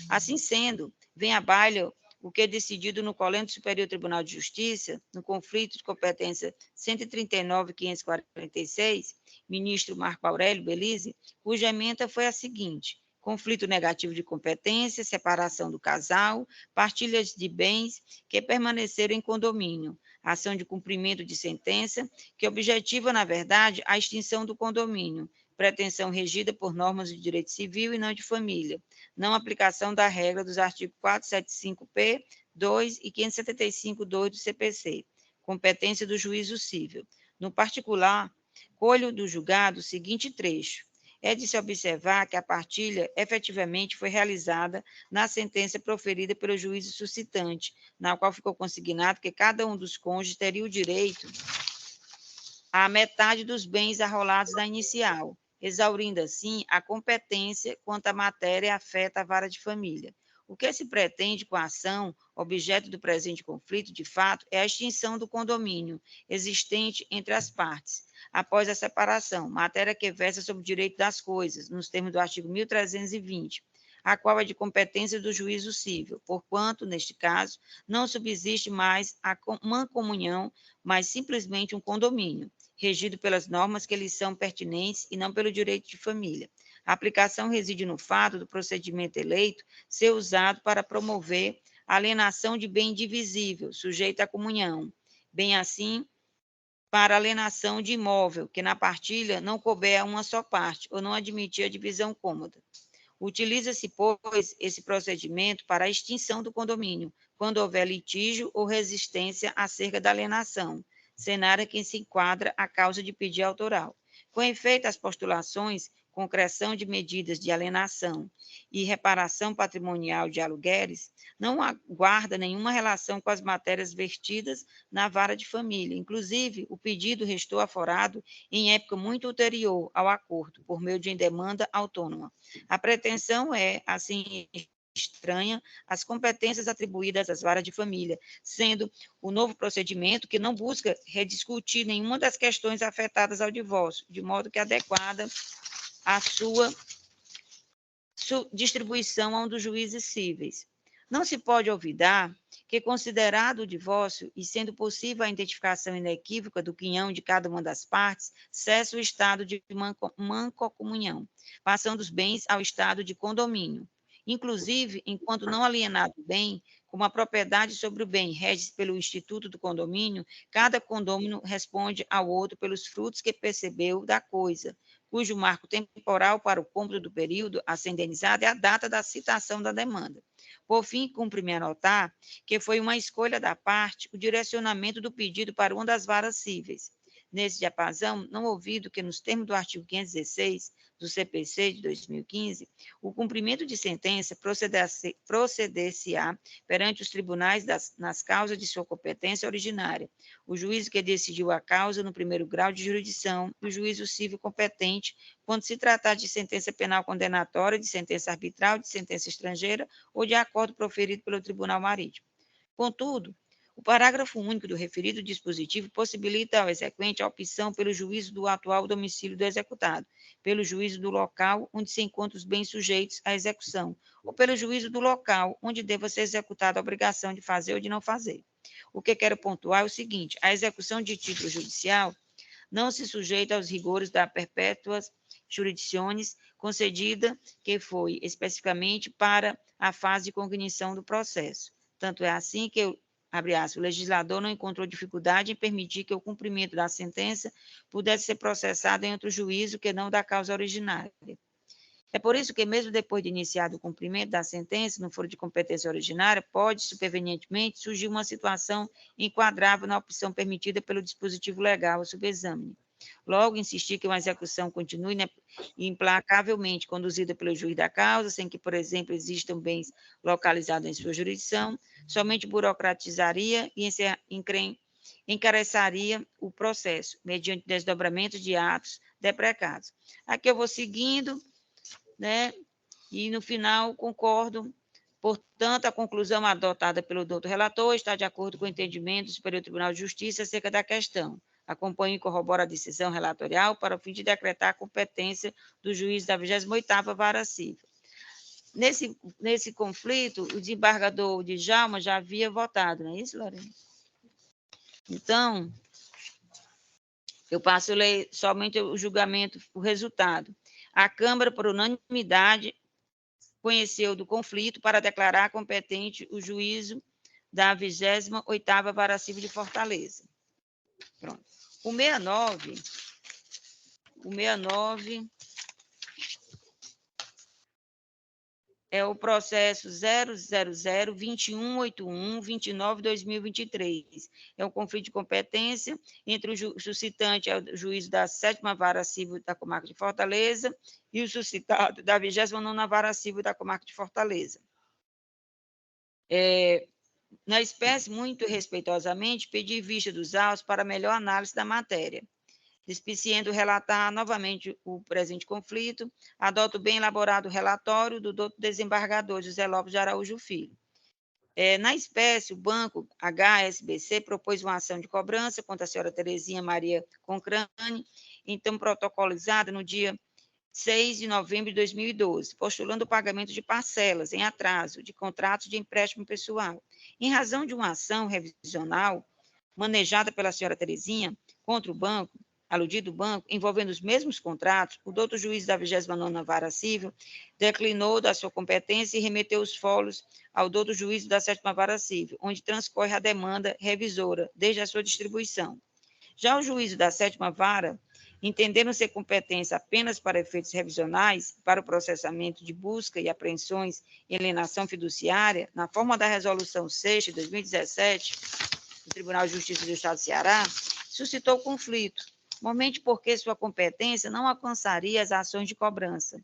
Assim sendo, vem a baila o que é decidido no Colégio Superior Tribunal de Justiça, no conflito de competência 139.546, ministro Marco Aurélio Belize, cuja ementa foi a seguinte: conflito negativo de competência, separação do casal, partilhas de bens que permaneceram em condomínio, ação de cumprimento de sentença, que objetiva, na verdade, a extinção do condomínio, pretensão regida por normas de direito civil e não de família, não aplicação da regra dos artigos 475-P, 2 e 575-2 do CPC, competência do juízo cível. No particular, colho do julgado o seguinte trecho: é de se observar que a partilha efetivamente foi realizada na sentença proferida pelo juízo suscitante, na qual ficou consignado que cada um dos cônjuges teria o direito à metade dos bens arrolados da inicial, exaurindo assim a competência quanto à matéria afeta a vara de família. O que se pretende com a ação, objeto do presente conflito, de fato, é a extinção do condomínio existente entre as partes, após a separação, matéria que versa sobre o direito das coisas, nos termos do artigo 1320, a qual é de competência do juízo cível, porquanto, neste caso, não subsiste mais a mancomunhão, mas simplesmente um condomínio, regido pelas normas que lhes são pertinentes e não pelo direito de família. A aplicação reside no fato do procedimento eleito ser usado para promover a alienação de bem divisível, sujeito à comunhão, bem assim para alienação de imóvel, que na partilha não couber a uma só parte, ou não admitir a divisão cômoda. Utiliza-se, pois, esse procedimento para a extinção do condomínio, quando houver litígio ou resistência acerca da alienação, cenário em que se enquadra a causa de pedir autoral. Com efeito, as postulações, concreção de medidas de alienação e reparação patrimonial de aluguéis não aguarda nenhuma relação com as matérias vertidas na vara de família. Inclusive, o pedido restou aforado em época muito ulterior ao acordo, por meio de demanda autônoma. A pretensão é, assim, estranha às competências atribuídas às varas de família, sendo o novo procedimento que não busca rediscutir nenhuma das questões afetadas ao divórcio, de modo que adequada à sua distribuição a um dos juízes cíveis. Não se pode olvidar que, considerado o divórcio e sendo possível a identificação inequívoca do quinhão de cada uma das partes, cessa o estado de mancomunhão, passando os bens ao estado de condomínio. Inclusive, enquanto não alienado o bem, como a propriedade sobre o bem rege pelo Instituto do Condomínio, cada condômino responde ao outro pelos frutos que percebeu da coisa, cujo marco temporal para o cômputo do período a ser indenizado é a data da citação da demanda. Por fim, cumpre-me anotar que foi uma escolha da parte o direcionamento do pedido para uma das varas cíveis, nesse diapasão, não ouvido que, nos termos do artigo 516 do CPC de 2015, o cumprimento de sentença proceder-se-á perante os tribunais nas causas de sua competência originária, o juízo que decidiu a causa no primeiro grau de jurisdição e o juízo civil competente quando se tratar de sentença penal condenatória, de sentença arbitral, de sentença estrangeira ou de acordo proferido pelo Tribunal Marítimo. Contudo, o parágrafo único do referido dispositivo possibilita ao exequente a opção pelo juízo do atual domicílio do executado, pelo juízo do local onde se encontram os bens sujeitos à execução, ou pelo juízo do local onde deva ser executada a obrigação de fazer ou de não fazer. O que quero pontuar é o seguinte: a execução de título judicial não se sujeita aos rigores da perpétuas jurisdiciones concedida, que foi especificamente para a fase de cognição do processo. Tanto é assim que abre aspas, o legislador não encontrou dificuldade em permitir que o cumprimento da sentença pudesse ser processado em outro juízo que não da causa originária. É por isso que, mesmo depois de iniciado o cumprimento da sentença, no foro de competência originária, pode, supervenientemente, surgir uma situação enquadrável na opção permitida pelo dispositivo legal a subexame. Logo, insistir que uma execução continue implacavelmente conduzida pelo juiz da causa, sem que, por exemplo, existam bens localizados em sua jurisdição, somente burocratizaria e encareceria o processo, mediante desdobramento de atos deprecados. Aqui eu vou seguindo, né? E, no final, concordo. Portanto, a conclusão adotada pelo doutor relator está de acordo com o entendimento do Superior Tribunal de Justiça acerca da questão. Acompanho e corroboro a decisão relatorial para o fim de decretar a competência do juiz da 28ª Vara Civil. Nesse conflito, o desembargador Djalma já havia votado, não é isso, Lorena? Então, eu passo a ler somente o julgamento, o resultado. A Câmara, por unanimidade, conheceu do conflito para declarar competente o juízo da 28ª Vara Civil de Fortaleza. Pronto. O 69 é o processo 000-2181-29/2023. É um conflito de competência entre o suscitante, o juízo da 7ª Vara Civil da Comarca de Fortaleza, e o suscitado da 29ª Vara Civil da Comarca de Fortaleza. Na espécie, muito respeitosamente, pedi vista dos autos para melhor análise da matéria. Despiciendo relatar novamente o presente conflito, adoto bem elaborado relatório do doutor desembargador José Lopes de Araújo Filho. Na espécie, o banco HSBC propôs uma ação de cobrança contra a senhora Terezinha Maria Concrane, então protocolizada no dia 6 de novembro de 2012, postulando o pagamento de parcelas em atraso de contratos de empréstimo pessoal. Em razão de uma ação revisional manejada pela senhora Terezinha contra o banco, aludido banco, envolvendo os mesmos contratos, o doutor juiz da 29ª Vara Civil declinou da sua competência e remeteu os folos ao doutor juiz da 7ª Vara Civil, onde transcorre a demanda revisora, desde a sua distribuição. Já o juízo da 7ª Vara, entendendo ser competência apenas para efeitos revisionais, para o processamento de busca e apreensões e alienação fiduciária, na forma da Resolução 6 de 2017, do Tribunal de Justiça do Estado do Ceará, suscitou conflito, momente porque sua competência não alcançaria as ações de cobrança.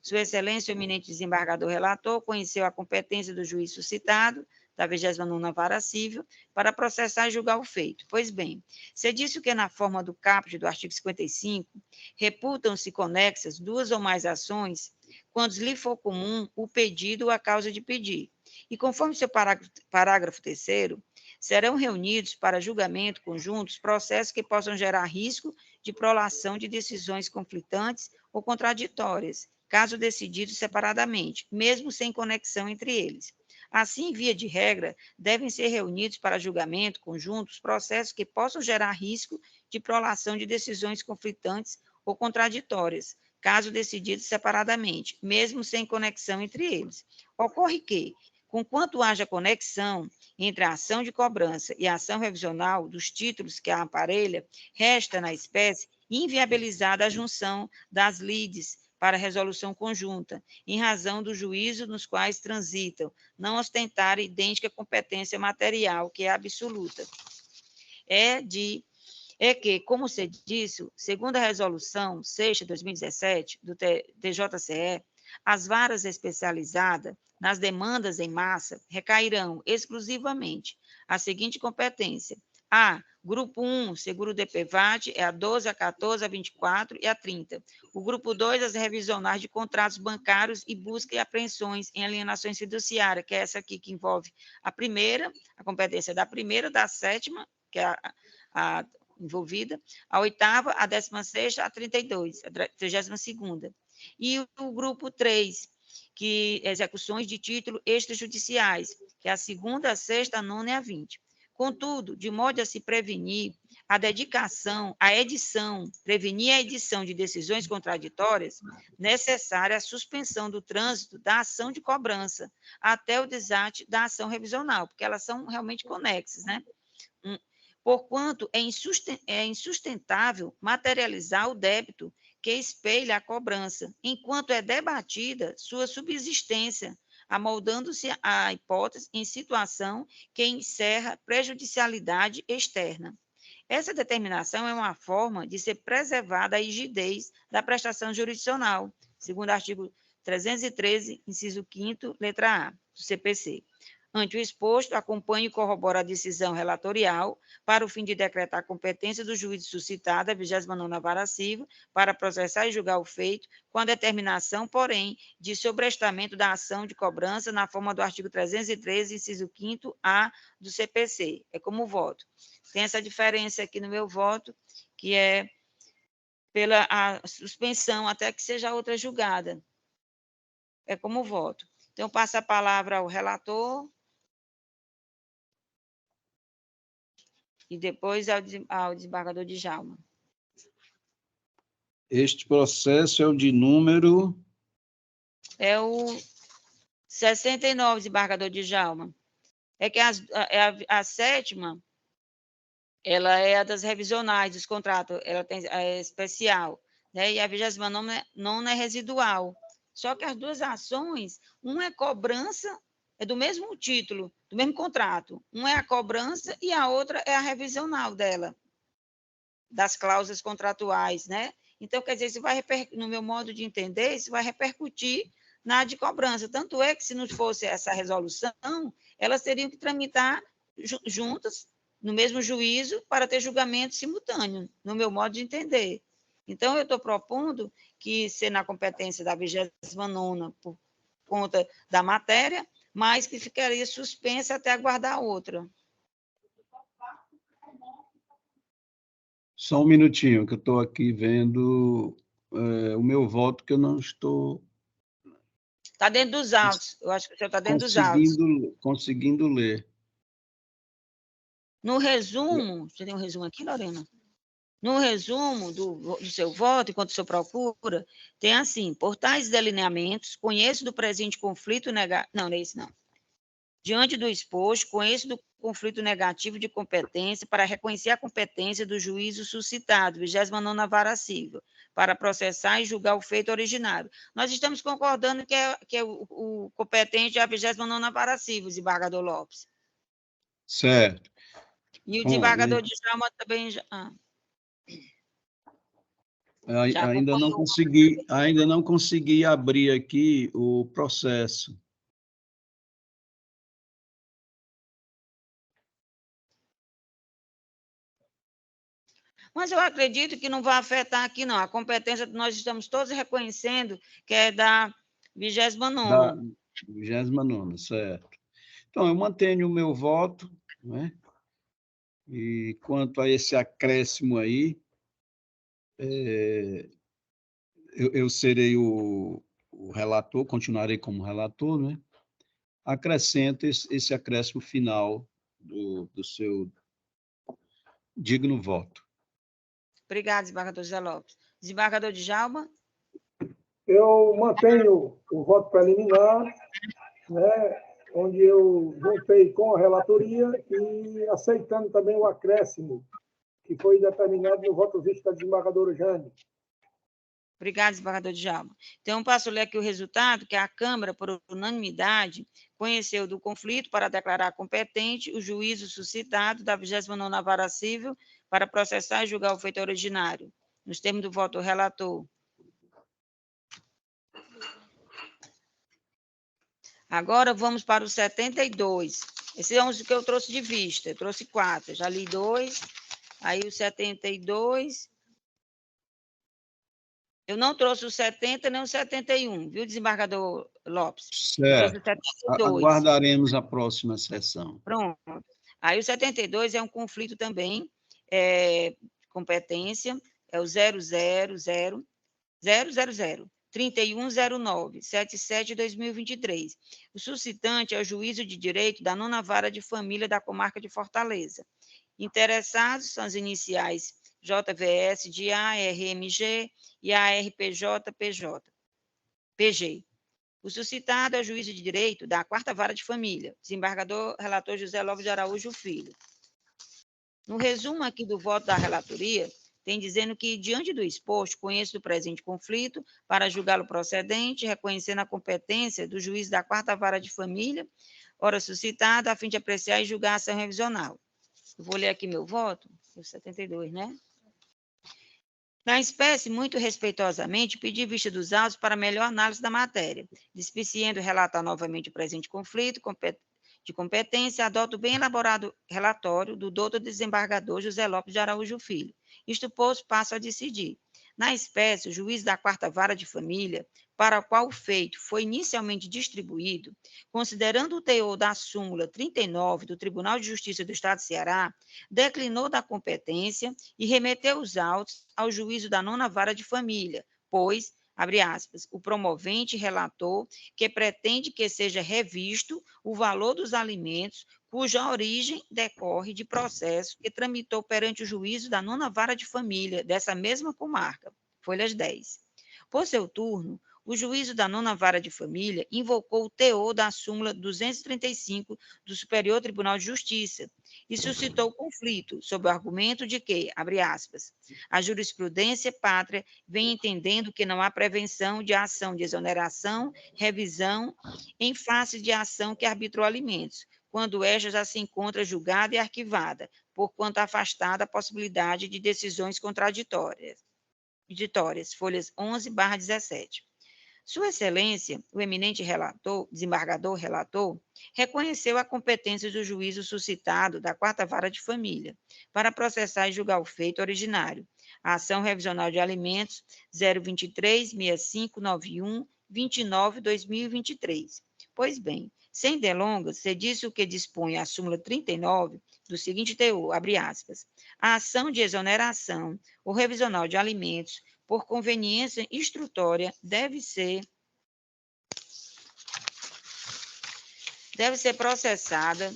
Sua Excelência, o eminente desembargador relator, conheceu a competência do juiz suscitado, da 29ª Vara Civil, para processar e julgar o feito. Pois bem, se disse que na forma do caput do artigo 55, reputam-se conexas duas ou mais ações, quando lhe for comum o pedido ou a causa de pedir. E conforme seu parágrafo 3º, serão reunidos para julgamento conjuntos processos que possam gerar risco de prolação de decisões conflitantes ou contraditórias, caso decididos separadamente, mesmo sem conexão entre eles. Assim, via de regra, devem ser reunidos para julgamento conjuntos processos que possam gerar risco de prolação de decisões conflitantes ou contraditórias, caso decididos separadamente, mesmo sem conexão entre eles. Ocorre que, conquanto haja conexão entre a ação de cobrança e a ação revisional dos títulos que a aparelha, resta, na espécie, inviabilizada a junção das lides para resolução conjunta, em razão do juízo nos quais transitam, não ostentar idêntica competência material, que é absoluta. É de é que, como você disse, segundo a resolução 6/2017 do TJCE, as varas especializadas nas demandas em massa recairão exclusivamente a seguinte competência: A, Grupo 1, seguro DPVAT, é a 12, a 14, a 24 e a 30. O Grupo 2, as revisionais de contratos bancários e busca e apreensões em alienações fiduciárias, que é essa aqui que envolve a primeira, a competência da primeira, da sétima, que é a envolvida, a oitava, a 16ª, a 32, a 32ª. E o Grupo 3, que execuções de título extrajudiciais, que é a 2ª, a 6ª, a 9ª e a 20. Contudo, de modo a se prevenir prevenir a edição de decisões contraditórias, necessária a suspensão do trânsito da ação de cobrança até o desate da ação revisional, porque elas são realmente conexas, né? Porquanto é insustentável materializar o débito que espelha a cobrança, enquanto é debatida sua subsistência, amoldando-se a hipótese em situação que encerra prejudicialidade externa. Essa determinação é uma forma de ser preservada a rigidez da prestação jurisdicional, segundo o artigo 313, inciso 5º, letra A, do CPC. Ante o exposto, acompanhe e corrobora a decisão relatorial para o fim de decretar a competência do juiz suscitada, a 29ª Vara Civil, para processar e julgar o feito, com a determinação, porém, de sobrestamento da ação de cobrança na forma do artigo 313, inciso 5º A do CPC. É como voto. Tem essa diferença aqui no meu voto, que é pela a suspensão até que seja outra julgada. É como voto. Então, eu passo a palavra ao relator e depois ao desembargador Djalma. Este processo é o de número... É o 69, desembargador Djalma. É que a sétima, ela é a das revisionais dos contratos, ela é especial, né? E a 29ª é residual. Só que as duas ações, uma é cobrança, é do mesmo título, do mesmo contrato. Uma é a cobrança e a outra é a revisional dela, das cláusulas contratuais, né? Então, quer dizer, isso vai no meu modo de entender, isso vai repercutir na de cobrança. Tanto é que, se não fosse essa resolução, elas teriam que tramitar juntas, no mesmo juízo, para ter julgamento simultâneo, no meu modo de entender. Então, eu estou propondo que, ser na competência da 29ª, por conta da matéria, mas que ficaria suspensa até aguardar outra. Só um minutinho, que eu estou aqui vendo o meu voto, que eu não estou... Está dentro dos autos. Eu acho que o senhor está dentro dos autos. Conseguindo ler. No resumo, você tem um resumo aqui, Lorena? No resumo do seu voto, enquanto o senhor procura, tem assim: por tais delineamentos, conheço do presente conflito negativo. Não, não é isso, não. Diante do exposto, conheço do conflito negativo de competência para reconhecer a competência do juízo suscitado, 29ª Vara Civil, para processar e julgar o feito originário. Nós estamos concordando que é o competente é a 29ª Vara Civil, desembargador Lopes. Certo. E o desembargador Djalma também já... Ainda não consegui abrir aqui o processo. Mas eu acredito que não vai afetar aqui, não. A competência que nós estamos todos reconhecendo que é da 29ª. Da 29ª, certo. Então, eu mantenho o meu voto, né? E quanto a esse acréscimo aí, eu serei o relator, continuarei como relator, né? Acrescento esse acréscimo final do seu digno voto. Obrigada, desembargador José Lopes. Desembargador Djalma? Eu mantenho o voto preliminar, né, onde eu votei com a relatoria e aceitando também o acréscimo que foi determinado no voto visto da desembargadora Jane. Obrigada, desembargador Djalma. Então, passo a ler aqui o resultado, que a Câmara, por unanimidade, conheceu do conflito para declarar competente o juízo suscitado da 29ª Vara Civil para processar e julgar o feito originário, nos termos do voto do relator. Agora vamos para o 72. Esses são os que eu trouxe de vista. Eu trouxe 4, já li 2. Aí o 72. Eu não trouxe o 70 nem o 71, viu, desembargador Lopes? Certo. Eu trouxe o 72. Aguardaremos a próxima sessão. Pronto. Aí o 72 é um conflito também, competência, é o 000-3109-77-2023. O suscitante é o Juízo de Direito da 9ª Vara de Família da Comarca de Fortaleza. Interessados são as iniciais JVS de ARMG e ARPJ-PG. O suscitado é o Juízo de Direito da 4ª Vara de Família, desembargador relator José Lopes de Araújo Filho. No resumo aqui do voto da relatoria, tem dizendo que, diante do exposto, conheço do presente conflito para julgá-lo procedente, reconhecendo a competência do juiz da 4ª Vara de Família, ora suscitado, a fim de apreciar e julgar a ação revisional. Eu vou ler aqui meu voto, o 72, né? Na espécie, muito respeitosamente, pedi vista dos autos para melhor análise da matéria. Despiciendo relatar novamente o presente conflito de competência, adoto o bem elaborado relatório do doutor desembargador José Lopes de Araújo Filho. Isto posto, passo a decidir. Na espécie, o juiz da 4ª Vara de Família, para o qual o feito foi inicialmente distribuído, considerando o teor da súmula 39 do Tribunal de Justiça do Estado de Ceará, declinou da competência e remeteu os autos ao juízo da 9ª Vara de Família, pois, abre aspas, o promovente relatou que pretende que seja revisto o valor dos alimentos cuja origem decorre de processo que tramitou perante o juízo da 9ª Vara de Família dessa mesma comarca, folhas 10. Por seu turno, o juízo da 9ª Vara de Família invocou o teor da súmula 235 do Superior Tribunal de Justiça e suscitou conflito sob o argumento de que, abre aspas, a jurisprudência pátria vem entendendo que não há prevenção de ação de exoneração, revisão, em face de ação que arbitrou alimentos, quando esta já se encontra julgada e arquivada, porquanto afastada a possibilidade de decisões contraditórias. Folhas 11/17. Sua Excelência, o eminente desembargador relator, reconheceu a competência do juízo suscitado da 4ª Vara de Família para processar e julgar o feito originário, a ação revisional de alimentos 023-6591-29/2023. Pois bem, sem delongas, se disse o que dispõe a súmula 39 do seguinte teor, abre aspas, a ação de exoneração ou revisional de alimentos por conveniência instrutória, deve ser processada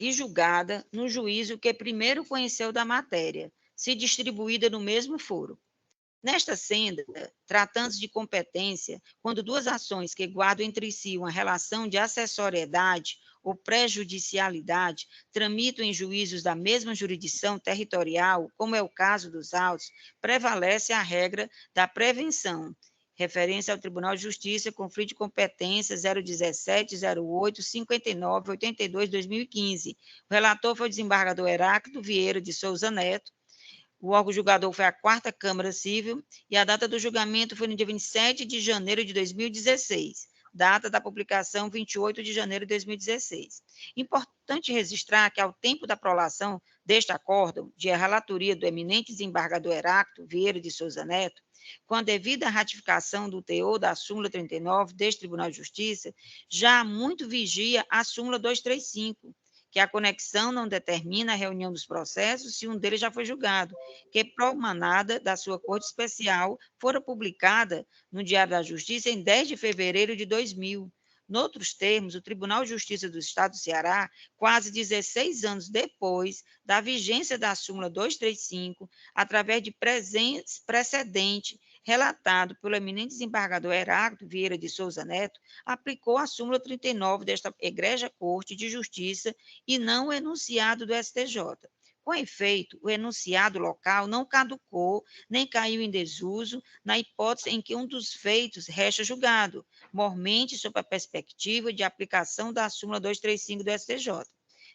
e julgada no juízo que primeiro conheceu da matéria, se distribuída no mesmo foro. Nesta senda, tratando-se de competência, quando duas ações que guardam entre si uma relação de acessoriedade ou prejudicialidade tramitam em juízos da mesma jurisdição territorial, como é o caso dos autos, prevalece a regra da prevenção. Referência ao Tribunal de Justiça, conflito de competência 017-08-59-82-2015. O relator foi o desembargador Heráclito Vieira de Souza Neto. O órgão julgador foi a 4ª Câmara Civil e a data do julgamento foi no dia 27 de janeiro de 2016. Data da publicação, 28 de janeiro de 2016. Importante registrar que, ao tempo da prolação deste acórdão, de relatoria do eminente desembargador Heráclito Vieira de Souza Neto, com a devida ratificação do teor da súmula 39 deste Tribunal de Justiça, já há muito vigia a súmula 235, que a conexão não determina a reunião dos processos se um deles já foi julgado, que promanada da sua Corte Especial fora publicada no Diário da Justiça em 10 de fevereiro de 2000. Noutros termos, o Tribunal de Justiça do Estado do Ceará, quase 16 anos depois da vigência da súmula 235, através de precedente relatado pelo eminente desembargador Heráclito Vieira de Souza Neto, aplicou a súmula 39 desta egrégia Corte de Justiça e não o enunciado do STJ. Com efeito, o enunciado local não caducou nem caiu em desuso na hipótese em que um dos feitos resta julgado, mormente sob a perspectiva de aplicação da súmula 235 do STJ.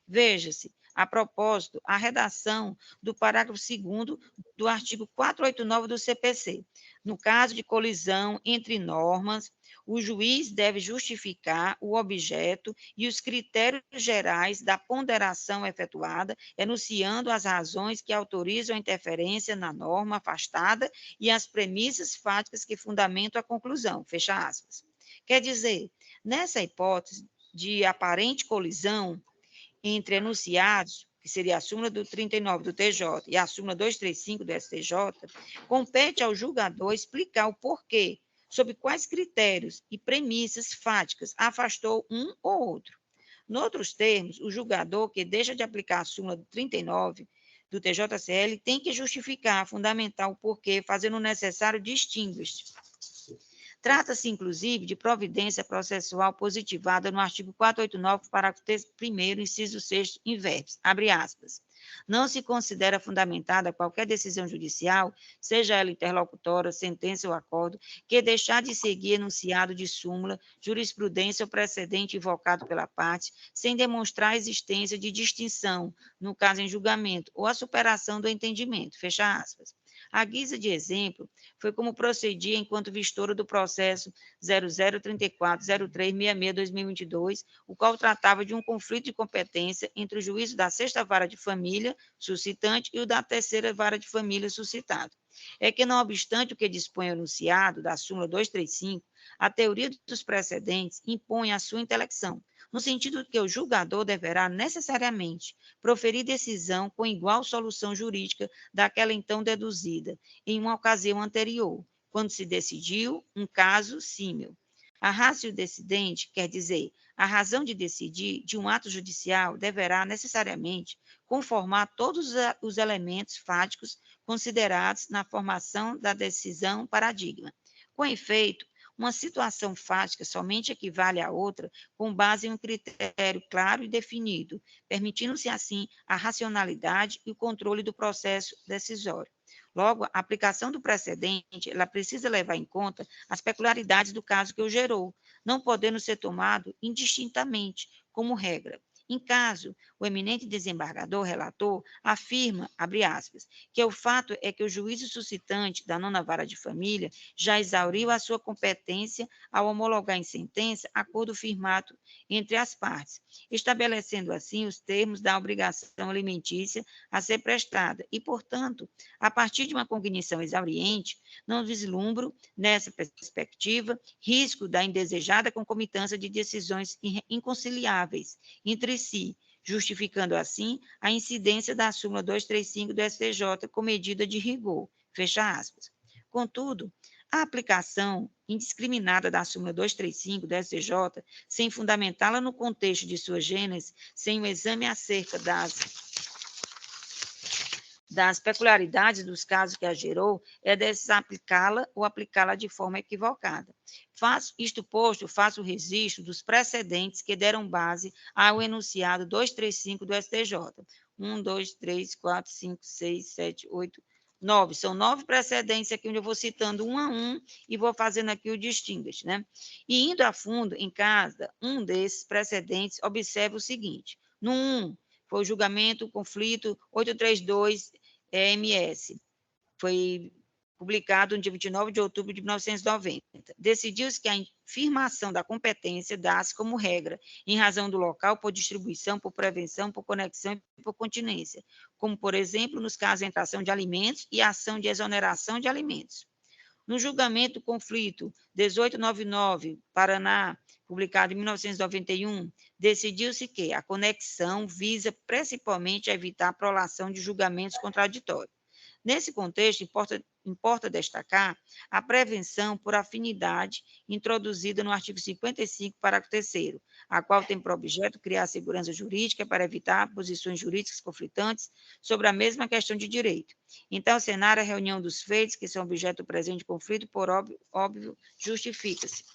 Veja-se, a propósito, a redação do parágrafo 2º do artigo 489 do CPC. No caso de colisão entre normas, o juiz deve justificar o objeto e os critérios gerais da ponderação efetuada, enunciando as razões que autorizam a interferência na norma afastada e as premissas fáticas que fundamentam a conclusão. Fecha aspas. Quer dizer, nessa hipótese de aparente colisão entre enunciados, que seria a súmula do 39 do TJ e a súmula 235 do STJ, compete ao julgador explicar o porquê, sob quais critérios e premissas fáticas afastou um ou outro. Noutros termos, o julgador que deixa de aplicar a súmula do 39 do TJCL tem que justificar, fundamentar o porquê, fazendo o necessário distinguir. Trata-se, inclusive, de providência processual positivada no artigo 489, parágrafo 1º, inciso 6º, in verbis, abre aspas. Não se considera fundamentada qualquer decisão judicial, seja ela interlocutória, sentença ou acordo, que deixar de seguir enunciado de súmula, jurisprudência ou precedente invocado pela parte, sem demonstrar a existência de distinção, no caso em julgamento, ou a superação do entendimento, fecha aspas. À guisa de exemplo, foi como procedia enquanto vistora do processo 00340366-2022, o qual tratava de um conflito de competência entre o juízo da 6ª Vara de Família, suscitante, e o da 3ª Vara de Família, suscitado. É que, não obstante o que dispõe o enunciado da súmula 235, a teoria dos precedentes impõe a sua intelecção, no sentido de que o julgador deverá necessariamente proferir decisão com igual solução jurídica daquela então deduzida, em uma ocasião anterior, quando se decidiu um caso símil. A ratio decidente, quer dizer, a razão de decidir de um ato judicial deverá necessariamente conformar todos os elementos fáticos considerados na formação da decisão paradigma. Com efeito, uma situação fática somente equivale a outra com base em um critério claro e definido, permitindo-se, assim, a racionalidade e o controle do processo decisório. Logo, a aplicação do precedente, ela precisa levar em conta as peculiaridades do caso que o gerou, não podendo ser tomado indistintamente como regra. Em caso, o eminente desembargador relator afirma, abre aspas, que o fato é que o juízo suscitante da 9ª Vara de Família já exauriu a sua competência ao homologar em sentença acordo firmado entre as partes, estabelecendo assim os termos da obrigação alimentícia a ser prestada e, portanto, a partir de uma cognição exauriente, não vislumbro, nessa perspectiva, risco da indesejada concomitância de decisões inconciliáveis entre si, justificando assim a incidência da súmula 235 do STJ com medida de rigor, fecha aspas. Contudo, a aplicação indiscriminada da súmula 235 do STJ, sem fundamentá-la no contexto de sua gênese, sem o exame acerca das peculiaridades dos casos que a gerou, é desaplicá-la ou aplicá-la de forma equivocada. Isto posto, faço o registro dos precedentes que deram base ao enunciado 235 do STJ. 1, 2, 3, 4, 5, 6, 7, 8, 9. São 9 precedentes aqui, onde eu vou citando um a um e vou fazendo aqui o distinguish, né? E indo a fundo em cada um desses precedentes, observe o seguinte. No 1, foi o julgamento, conflito 832, EMS. Foi publicado no dia 29 de outubro de 1990. Decidiu-se que a afirmação da competência dá-se como regra, em razão do local, por distribuição, por prevenção, por conexão e por continência, como, por exemplo, nos casos de entração de alimentos e ação de exoneração de alimentos. No julgamento do conflito 1899, Paraná, publicado em 1991, decidiu-se que a conexão visa principalmente a evitar a prolação de julgamentos contraditórios. Nesse contexto, importa destacar a prevenção por afinidade introduzida no artigo 55, parágrafo 3º, a qual tem por objeto criar segurança jurídica para evitar posições jurídicas conflitantes sobre a mesma questão de direito. Em tal cenário, a reunião dos feitos que são objeto do presente conflito, por óbvio justifica-se.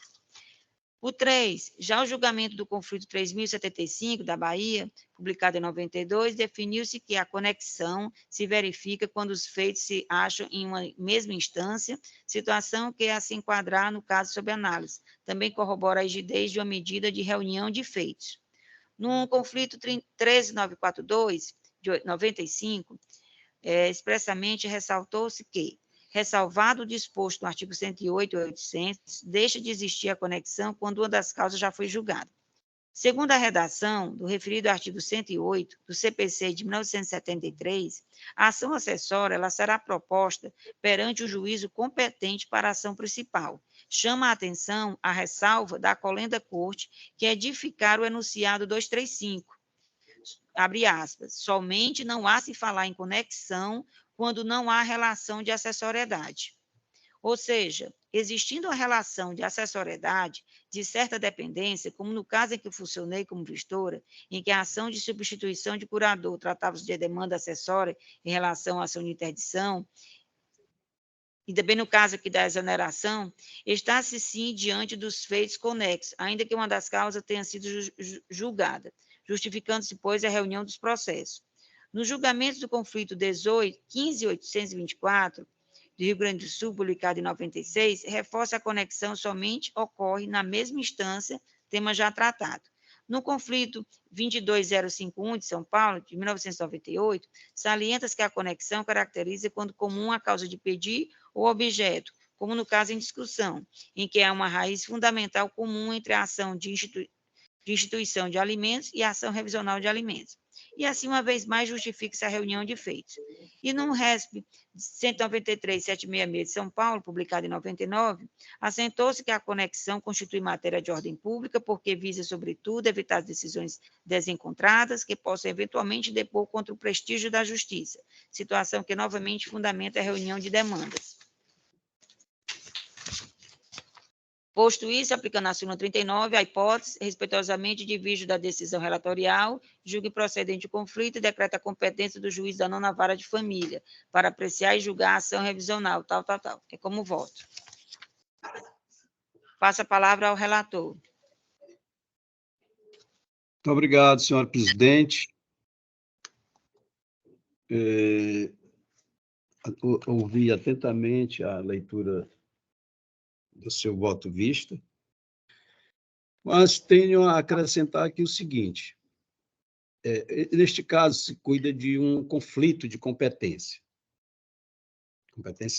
O 3, já o julgamento do conflito 3075 da Bahia, publicado em 92, definiu-se que a conexão se verifica quando os feitos se acham em uma mesma instância, situação que a se enquadrar no caso sob análise. Também corrobora a rigidez de uma medida de reunião de feitos. No conflito 13942, de 95, expressamente ressaltou-se que, ressalvado o disposto no artigo 108 e 800, deixa de existir a conexão quando uma das causas já foi julgada. Segundo a redação do referido artigo 108 do CPC de 1973, a ação acessória ela será proposta perante o juízo competente para a ação principal. Chama a atenção a ressalva da Colenda Corte, que é edificar o enunciado 235, abre aspas, somente não há se falar em conexão quando não há relação de acessoriedade. Ou seja, existindo a relação de acessoriedade de certa dependência, como no caso em que funcionei como vistora, em que a ação de substituição de curador tratava-se de demanda acessória em relação à ação de interdição, e também no caso aqui da exoneração, está-se sim diante dos feitos conexos, ainda que uma das causas tenha sido julgada, justificando-se, pois, a reunião dos processos. Nos julgamentos do conflito 15.824, do Rio Grande do Sul, publicado em 96, reforça a conexão somente ocorre na mesma instância, tema já tratado. No conflito 22051 de São Paulo, de 1998, salienta-se que a conexão caracteriza quando comum a causa de pedir ou objeto, como no caso em discussão, em que há uma raiz fundamental comum entre a ação de instituição de alimentos e a ação revisional de alimentos. E assim, uma vez mais, justifica-se a reunião de feitos. E no RESP 193.766 de São Paulo, publicado em 99, assentou-se que a conexão constitui matéria de ordem pública, porque visa, sobretudo, evitar decisões desencontradas que possam eventualmente depor contra o prestígio da justiça, situação que novamente fundamenta a reunião de demandas. Posto isso, aplicando a súmula 39, a hipótese, respeitosamente, divirge da decisão relatorial, julgue procedente o conflito e decreta a competência do juiz da nona vara de família para apreciar e julgar a ação revisional, tal. É como voto. Passo a palavra ao relator. Muito obrigado, senhora presidente. Ouvi atentamente a leitura do seu voto vista, mas tenho a acrescentar aqui o seguinte, neste caso se cuida de um conflito de competência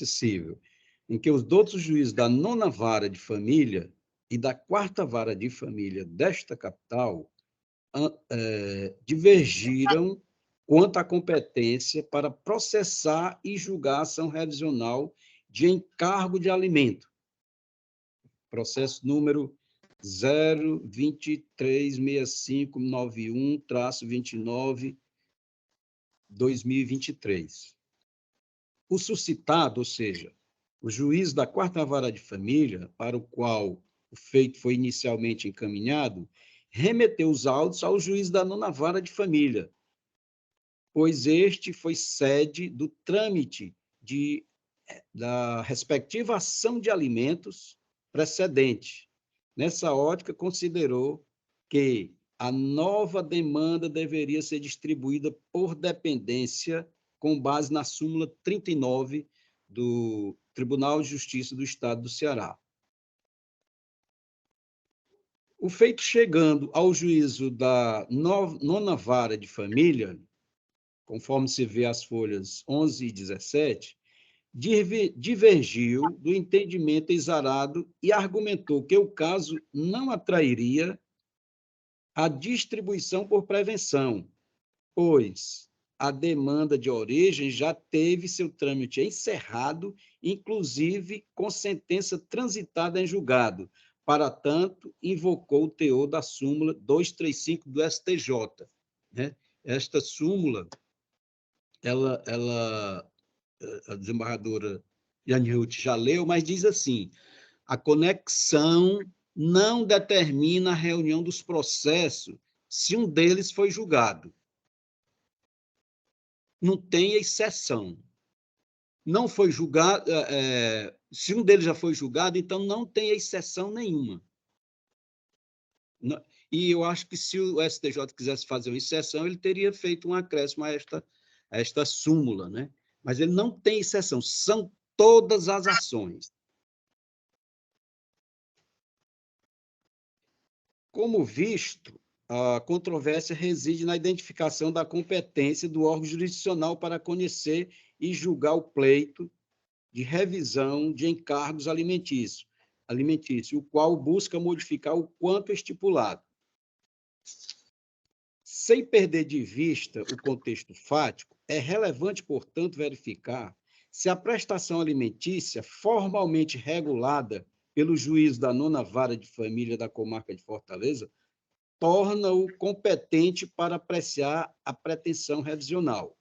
civil, em que os outros juízes da nona vara de família e da quarta vara de família desta capital divergiram quanto à competência para processar e julgar a ação revisional de encargo de alimento. Processo número 0236591-29/2023. O suscitado, ou seja, o juiz da quarta vara de família, para o qual o feito foi inicialmente encaminhado, remeteu os autos ao juiz da nona vara de família, pois este foi sede do trâmite da respectiva ação de alimentos precedente. Nessa ótica, considerou que a nova demanda deveria ser distribuída por dependência com base na súmula 39 do Tribunal de Justiça do Estado do Ceará. O feito chegando ao juízo da nona vara de família, conforme se vê as folhas 11 e 17, divergiu do entendimento exarado e argumentou que o caso não atrairia a distribuição por prevenção, pois a demanda de origem já teve seu trâmite encerrado, inclusive com sentença transitada em julgado. Para tanto, invocou o teor da súmula 235 do STJ. Né? Esta súmula, a desembargadora Yaniut já leu, mas diz assim: a conexão não determina a reunião dos processos se um deles foi julgado. Não tem exceção. Não foi julgado, se um deles já foi julgado, então não tem exceção nenhuma. E eu acho que se o STJ quisesse fazer uma exceção, ele teria feito um acréscimo a esta súmula, né? Mas ele não tem exceção, são todas as ações. Como visto, a controvérsia reside na identificação da competência do órgão jurisdicional para conhecer e julgar o pleito de revisão de encargos alimentícios, o qual busca modificar o quanto estipulado. Sem perder de vista o contexto fático, é relevante, portanto, verificar se a prestação alimentícia formalmente regulada pelo juízo da 9ª Vara de Família da Comarca de Fortaleza torna-o competente para apreciar a pretensão revisional.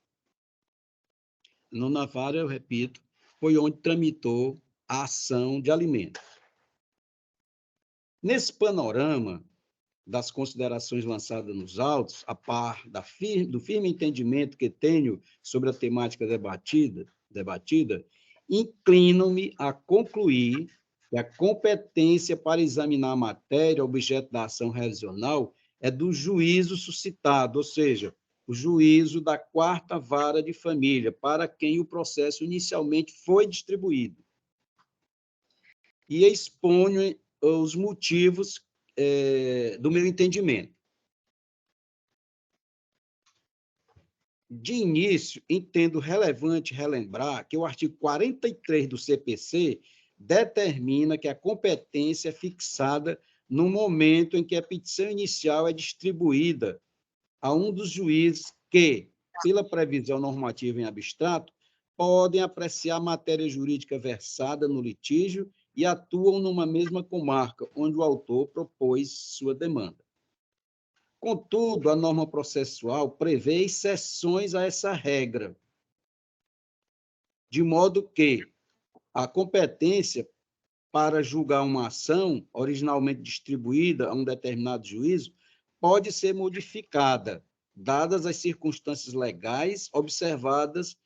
A 9ª Vara, eu repito, foi onde tramitou a ação de alimentos. Nesse panorama das considerações lançadas nos autos, a par do firme entendimento que tenho sobre a temática debatida, inclino-me a concluir que a competência para examinar a matéria objeto da ação revisional é do juízo suscitado, ou seja, o juízo da 4ª Vara de Família, para quem o processo inicialmente foi distribuído. E exponho os motivos do meu entendimento. De início, entendo relevante relembrar que o artigo 43 do CPC determina que a competência é fixada no momento em que a petição inicial é distribuída a um dos juízes que, pela previsão normativa em abstrato, podem apreciar a matéria jurídica versada no litígio e atuam numa mesma comarca, onde o autor propôs sua demanda. Contudo, a norma processual prevê exceções a essa regra, de modo que a competência para julgar uma ação originalmente distribuída a um determinado juízo pode ser modificada, dadas as circunstâncias legais observadas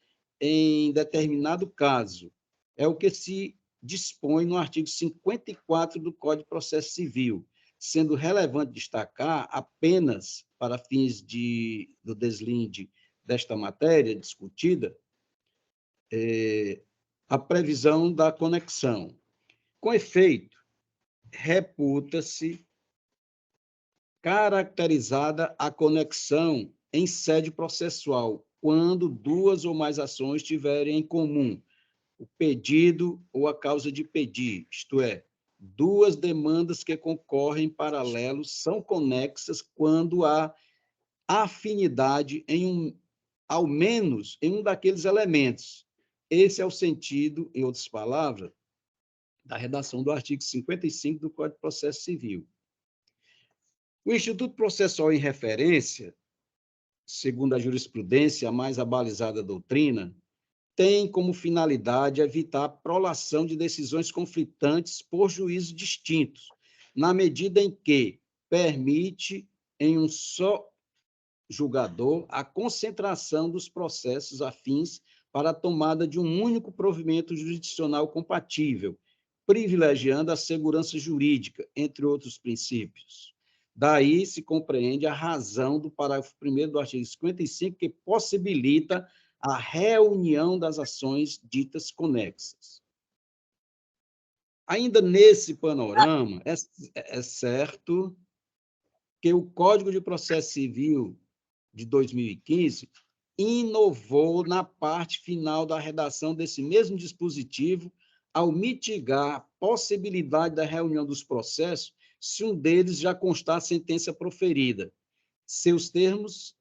em determinado caso. É o que se dispõe no artigo 54 do Código de Processo Civil, sendo relevante destacar, apenas para fins do deslinde desta matéria discutida, a previsão da conexão. Com efeito, reputa-se caracterizada a conexão em sede processual, quando duas ou mais ações tiverem em comum o pedido ou a causa de pedir, isto é, duas demandas que concorrem em paralelo são conexas quando há afinidade ao menos em um daqueles elementos. Esse é o sentido, em outras palavras, da redação do artigo 55 do Código de Processo Civil. O Instituto Processual em referência, segundo a jurisprudência, a mais abalizada doutrina, tem como finalidade evitar a prolação de decisões conflitantes por juízos distintos, na medida em que permite, em um só julgador, a concentração dos processos afins para a tomada de um único provimento jurisdicional compatível, privilegiando a segurança jurídica, entre outros princípios. Daí se compreende a razão do parágrafo 1º do artigo 55, que possibilita a reunião das ações ditas conexas. Ainda nesse panorama, é certo que o Código de Processo Civil de 2015 inovou na parte final da redação desse mesmo dispositivo, ao mitigar a possibilidade da reunião dos processos se um deles já constar sentença proferida. Seus termos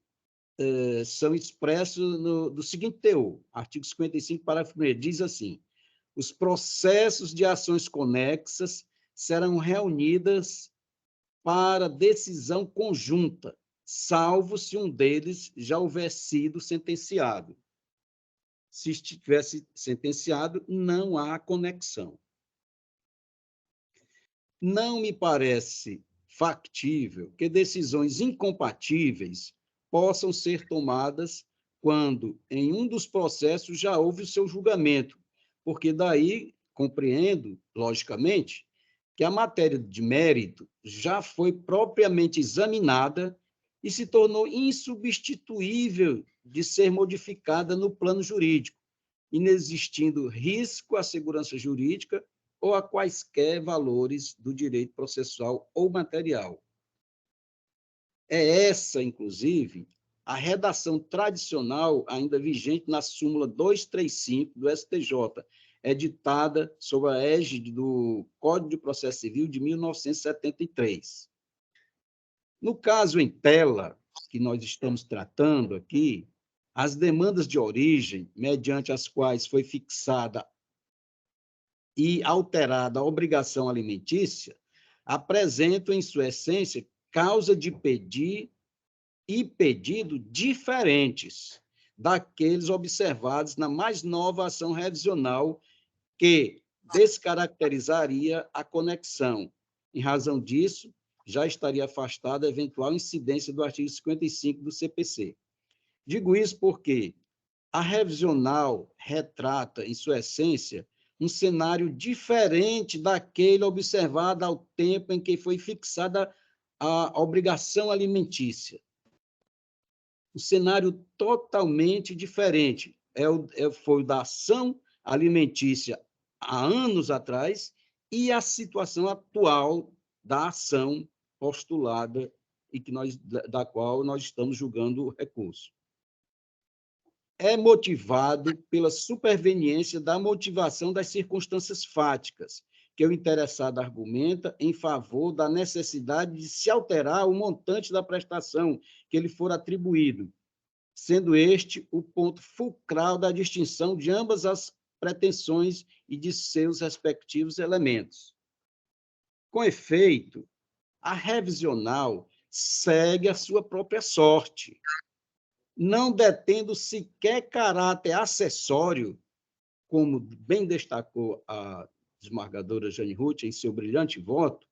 são expressos do seguinte teor, artigo 55, parágrafo 1º, diz assim: os processos de ações conexas serão reunidas para decisão conjunta, salvo se um deles já houver sido sentenciado. Se estivesse sentenciado, não há conexão. Não me parece factível que decisões incompatíveis possam ser tomadas quando, em um dos processos, já houve o seu julgamento, porque daí compreendo, logicamente, que a matéria de mérito já foi propriamente examinada e se tornou insubstituível de ser modificada no plano jurídico, inexistindo risco à segurança jurídica ou a quaisquer valores do direito processual ou material. É essa, inclusive, a redação tradicional ainda vigente na súmula 235 do STJ, editada sob a égide do Código de Processo Civil de 1973. No caso em tela, que nós estamos tratando aqui, as demandas de origem, mediante as quais foi fixada e alterada a obrigação alimentícia, apresentam, em sua essência, causa de pedir e pedido diferentes daqueles observados na mais nova ação revisional que descaracterizaria a conexão. Em razão disso, já estaria afastada a eventual incidência do artigo 55 do CPC. Digo isso porque a revisional retrata, em sua essência, um cenário diferente daquele observado ao tempo em que foi fixada a obrigação alimentícia. Um cenário totalmente diferente. Foi o da ação alimentícia há anos atrás e a situação atual da ação postulada e da qual nós estamos julgando o recurso. É motivado pela superveniência da motivação das circunstâncias fáticas, que o interessado argumenta em favor da necessidade de se alterar o montante da prestação que lhe for atribuído, sendo este o ponto fulcral da distinção de ambas as pretensões e de seus respectivos elementos. Com efeito, a revisional segue a sua própria sorte, não detendo sequer caráter acessório, como bem destacou a desembargadora Jane Ruth em seu brilhante voto,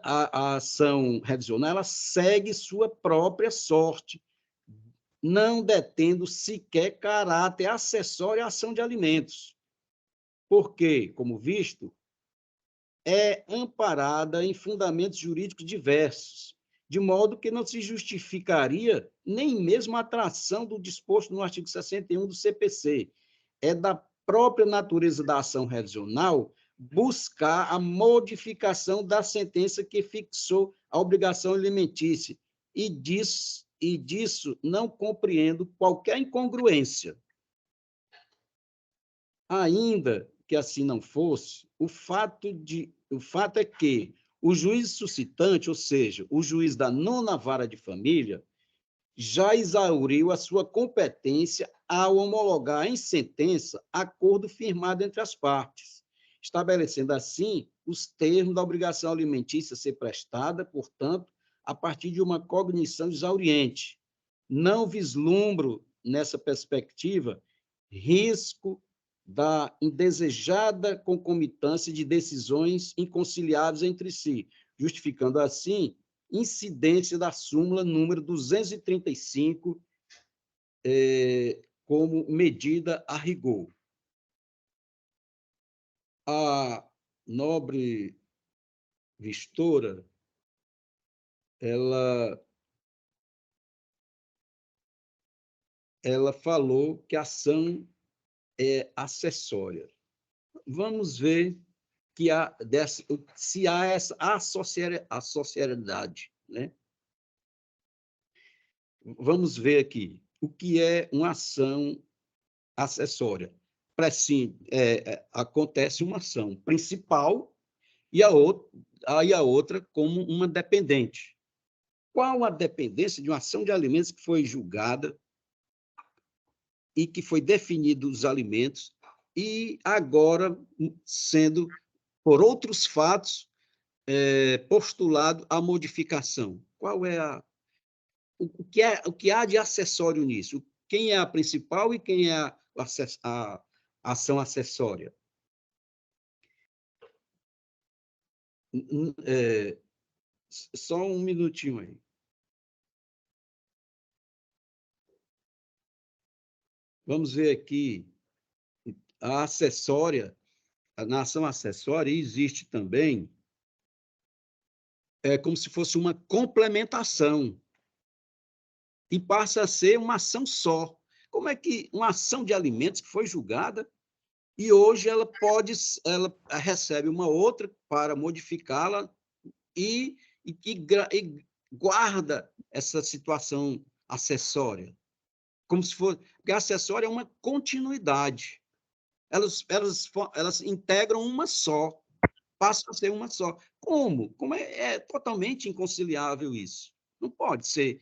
a ação revisional ela segue sua própria sorte, não detendo sequer caráter acessório à ação de alimentos, porque, como visto, é amparada em fundamentos jurídicos diversos, de modo que não se justificaria nem mesmo a atração do disposto no artigo 61 do CPC. É da própria natureza da ação revisional buscar a modificação da sentença que fixou a obrigação alimentícia, e disso não compreendo qualquer incongruência. Ainda que assim não fosse, o fato é que o juiz suscitante, ou seja, o juiz da nona vara de família, já exauriu a sua competência ao homologar em sentença acordo firmado entre as partes, estabelecendo assim os termos da obrigação alimentícia a ser prestada, portanto, a partir de uma cognição exauriente. Não vislumbro, nessa perspectiva, risco da indesejada concomitância de decisões inconciliáveis entre si, justificando, assim, incidência da súmula número 235 como medida a rigor. A nobre vistora, ela falou que a ação é acessória. Vamos ver se há essa associariedade, né? Vamos ver aqui o que é uma ação acessória. Acontece uma ação principal e a outra como uma dependente. Qual a dependência de uma ação de alimentos que foi julgada e que foi definido os alimentos e agora sendo, por outros fatos, postulado a modificação? Qual é o que há de acessório nisso? Quem é a principal e quem é a ação acessória? Só um minutinho aí. Vamos ver aqui. A acessória na ação acessória existe também como se fosse uma complementação e passa a ser uma ação só. Como é que uma ação de alimentos que foi julgada e hoje ela recebe uma outra para modificá-la e guarda essa situação acessória, como se fosse, porque a acessória é uma continuidade. Elas integram uma só, passam a ser uma só. Como? Como é totalmente inconciliável isso? Não pode ser,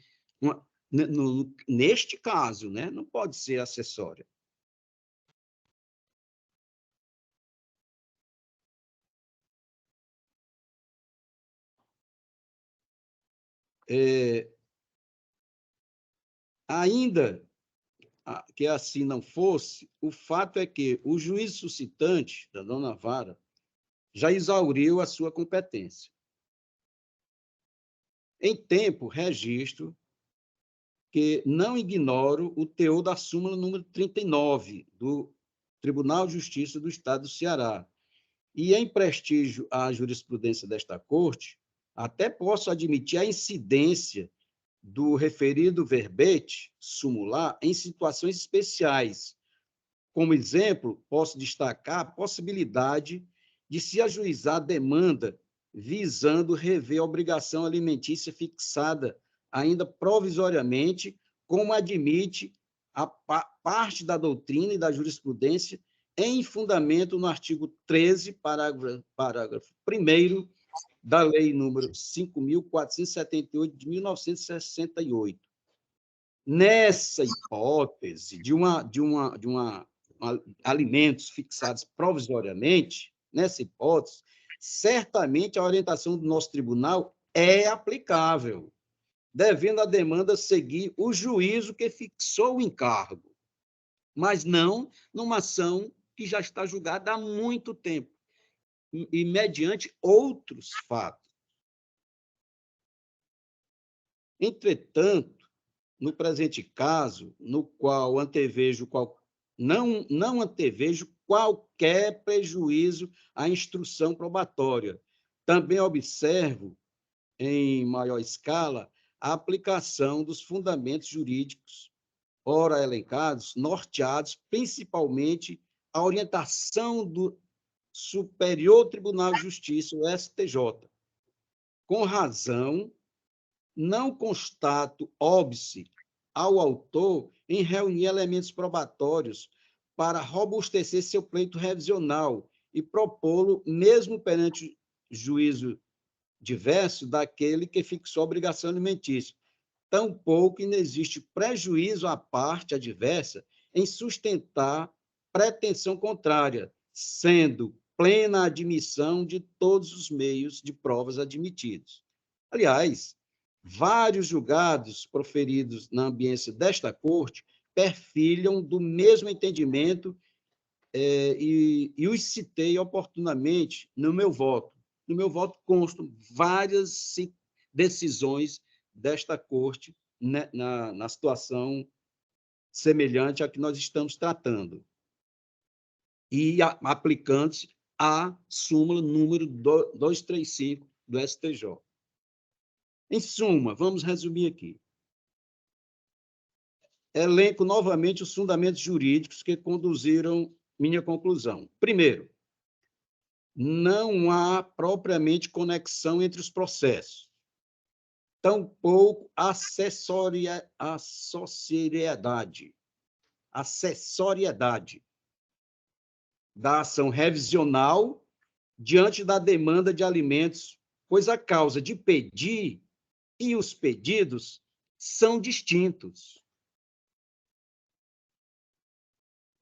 neste caso, né? Não pode ser acessória. Ainda que assim não fosse, o fato é que o juiz suscitante da dona Vara já exauriu a sua competência. Em tempo, registro que não ignoro o teor da súmula número 39 do Tribunal de Justiça do Estado do Ceará. E em prestígio à jurisprudência desta Corte, até posso admitir a incidência do referido verbete sumular em situações especiais. Como exemplo, posso destacar a possibilidade de se ajuizar demanda visando rever a obrigação alimentícia fixada ainda provisoriamente, como admite a parte da doutrina e da jurisprudência em fundamento no artigo 13, parágrafo 1º da Lei número 5.478 de 1968. Nessa hipótese de alimentos fixados provisoriamente, nessa hipótese, certamente a orientação do nosso tribunal é aplicável, devendo a demanda seguir o juízo que fixou o encargo, mas não numa ação que já está julgada há muito tempo e mediante outros fatos. Entretanto, no presente caso, no qual não antevejo qualquer prejuízo à instrução probatória. Também observo, em maior escala, a aplicação dos fundamentos jurídicos, ora elencados, norteados principalmente a orientação do Superior Tribunal de Justiça, o STJ. Com razão, não constato óbice ao autor em reunir elementos probatórios para robustecer seu pleito revisional e propô-lo mesmo perante juízo diverso daquele que fixou a obrigação alimentícia. Tampouco inexiste prejuízo à parte adversa em sustentar pretensão contrária, sendo plena a admissão de todos os meios de provas admitidos. Aliás, vários julgados proferidos na ambiência desta Corte perfilham do mesmo entendimento e os citei oportunamente no meu voto. No meu voto constam várias decisões desta Corte na situação semelhante à que nós estamos tratando, e aplicando-se a súmula número 235 do STJ. Em suma, vamos resumir aqui. Elenco novamente os fundamentos jurídicos que conduziram minha conclusão. Primeiro, não há propriamente conexão entre os processos. Tampouco acessoriedade da ação revisional diante da demanda de alimentos, pois a causa de pedir e os pedidos são distintos.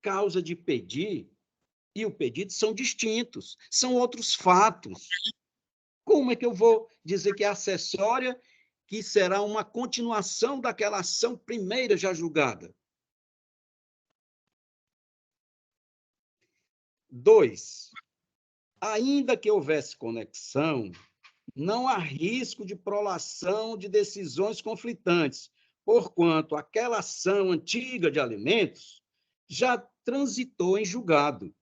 Causa de pedir e o pedido são distintos, são outros fatos. Como é que eu vou dizer que é acessória, que será uma continuação daquela ação primeira já julgada? 2. Ainda que houvesse conexão, não há risco de prolação de decisões conflitantes, porquanto aquela ação antiga de alimentos já transitou em julgado.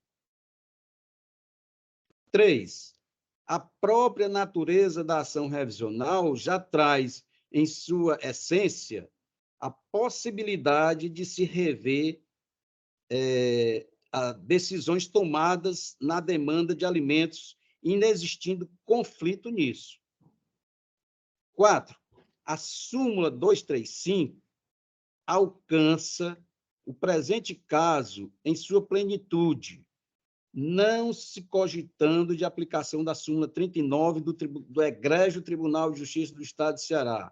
3. A própria natureza da ação revisional já traz, em sua essência, a possibilidade de se rever a decisões tomadas na demanda de alimentos, inexistindo conflito nisso. 4. A súmula 235 alcança o presente caso em sua plenitude, não se cogitando de aplicação da súmula 39 do Egrégio Tribunal de Justiça do Estado de Ceará.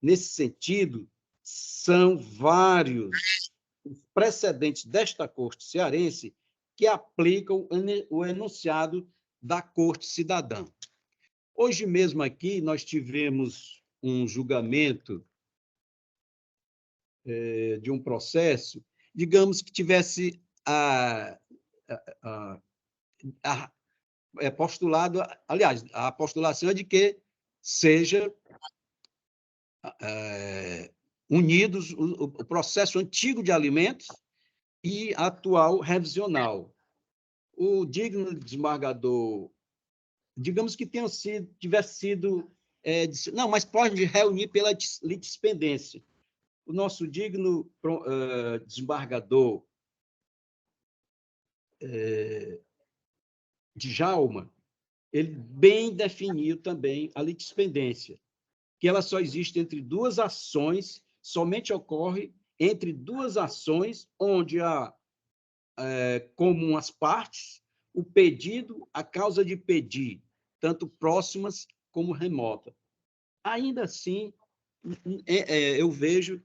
Nesse sentido, são vários os precedentes desta Corte cearense que aplicam o enunciado da Corte Cidadã. Hoje mesmo aqui nós tivemos um julgamento de um processo, digamos que tivesse postulado, aliás, a postulação é de que seja unidos o processo antigo de alimentos e atual revisional. O digno desembargador, digamos que tivesse sido... não, mas pode reunir pela litispendência. O nosso digno desembargador Djalma, ele bem definiu também a litispendência, que ela só existe entre duas ações, somente ocorre entre duas ações onde há como as partes o pedido, a causa de pedir, tanto próximas como remota. Ainda assim, eu vejo,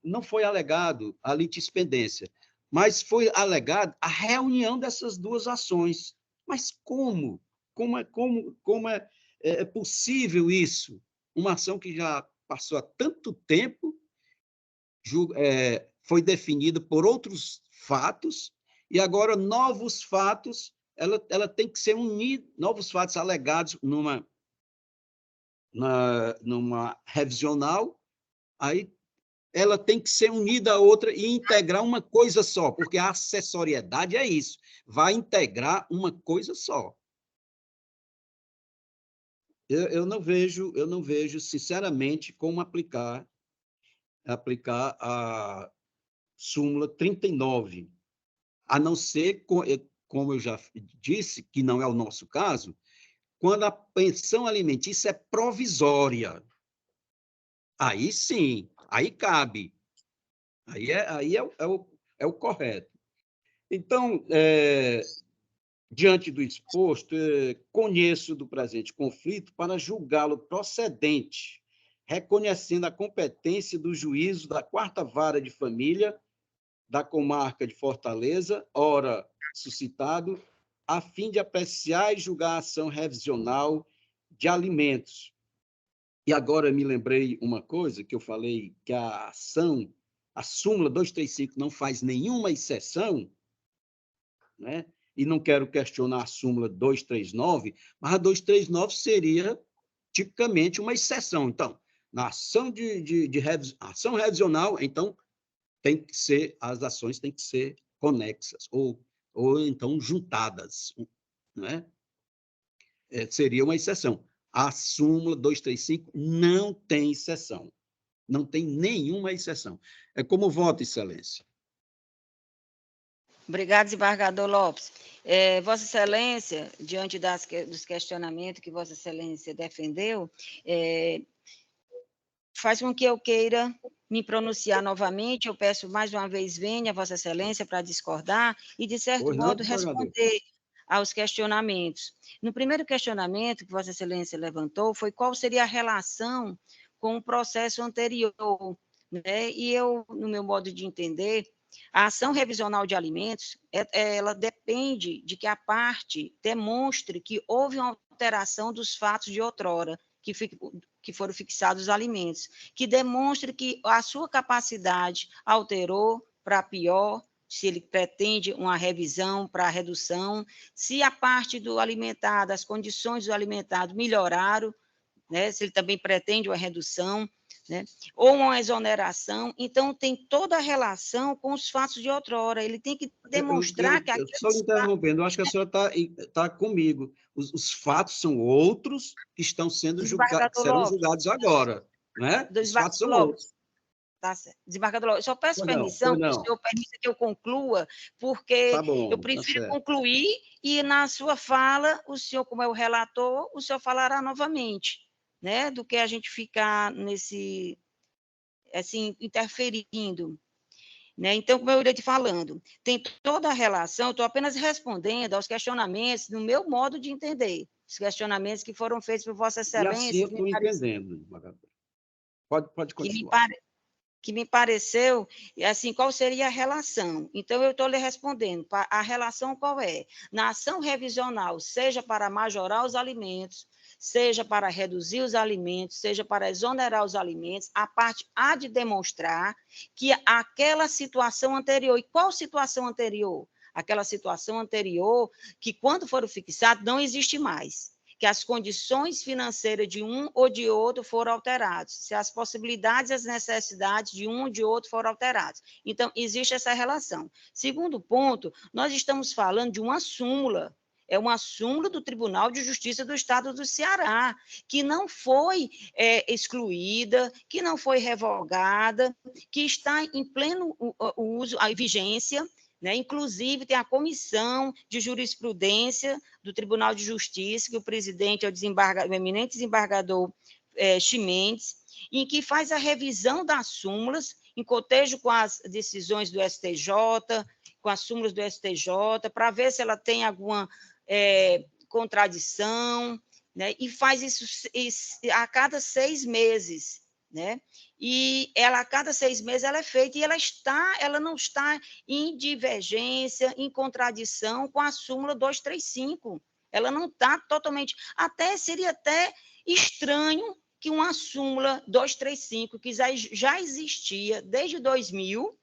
não foi alegado a litispendência, mas foi alegado a reunião dessas duas ações. Mas como? Como é possível isso? Uma ação que já passou há tanto tempo, foi definida por outros fatos, e agora novos fatos, ela tem que ser unida, novos fatos alegados numa revisional, aí ela tem que ser unida a outra e integrar uma coisa só, porque a acessoriedade é isso, vai integrar uma coisa só. Eu não vejo, sinceramente, como aplicar a súmula 39, a não ser, como eu já disse, que não é o nosso caso, quando a pensão alimentícia é provisória. Aí sim, aí cabe. Aí é o correto. Então, diante do exposto, conheço do presente conflito para julgá-lo procedente, reconhecendo a competência do juízo da 4ª Vara de Família da comarca de Fortaleza, ora suscitado, a fim de apreciar e julgar a ação revisional de alimentos. E agora me lembrei uma coisa que eu falei, que a súmula 235 não faz nenhuma exceção, né? E não quero questionar a súmula 239, mas a 239 seria tipicamente uma exceção. Então, na ação ação revisional, então, as ações têm que ser conexas, ou então juntadas, né? Seria uma exceção. A súmula 235 não tem exceção. Não tem nenhuma exceção. É como voto, Excelência. Obrigada, desembargador Lopes. Vossa Excelência, diante dos questionamentos que Vossa Excelência defendeu, faz com que eu queira me pronunciar novamente. Eu peço mais uma vez, venha, Vossa Excelência, para discordar e, de certo modo, responder aos questionamentos. No primeiro questionamento que Vossa Excelência levantou foi qual seria a relação com o processo anterior, né? E eu, no meu modo de entender, a ação revisional de alimentos, ela depende de que a parte demonstre que houve uma alteração dos fatos de outrora, que foram fixados os alimentos, que demonstre que a sua capacidade alterou para pior, se ele pretende uma revisão para redução, se a parte do alimentado, as condições do alimentado melhoraram, né? Se ele também pretende uma redução, né? Ou uma exoneração. Então, tem toda a relação com os fatos de outrora. Ele tem que demonstrar que eu só lhe interrompendo, eu acho que a senhora tá comigo. Os fatos são outros que estão sendo julgados, serão julgados agora, né? Os fatos são outros. Tá certo. Desembargador Lopes, eu só peço permissão, que o senhor permita que eu conclua, porque tá bom, eu prefiro concluir e, na sua fala, o senhor, como é o relator, o senhor falará novamente, né, do que a gente ficar nesse, assim, interferindo. Né? Então, como eu irei te falando, tem toda a relação, eu estou apenas respondendo aos questionamentos no meu modo de entender, os questionamentos que foram feitos por Vossa Excelência. E assim eu estou entendendo, desembargador. Pode continuar. Que me pareceu, assim, qual seria a relação? Então, eu estou lhe respondendo, a relação qual é? Na ação revisional, seja para majorar os alimentos, seja para reduzir os alimentos, seja para exonerar os alimentos, a parte há de demonstrar que aquela situação anterior, e qual situação anterior? Aquela situação anterior que, quando for fixado, não existe mais, que as condições financeiras de um ou de outro foram alteradas, se as possibilidades e as necessidades de um ou de outro foram alteradas. Então, existe essa relação. Segundo ponto, nós estamos falando de uma súmula, é uma súmula do Tribunal de Justiça do Estado do Ceará, que não foi excluída, que não foi revogada, que está em pleno uso, a vigência, né? Inclusive, tem a comissão de jurisprudência do Tribunal de Justiça, que o presidente é o eminente desembargador Chimendes, em que faz a revisão das súmulas, em cotejo com as decisões do STJ, com as súmulas do STJ, para ver se ela tem alguma contradição, né? E faz isso a cada 6 meses. Né? E ela, a cada 6 meses, ela é feita e ela não está em divergência, em contradição com a súmula 235. Ela não está totalmente... Seria até estranho que uma súmula 235, que já existia desde 2000,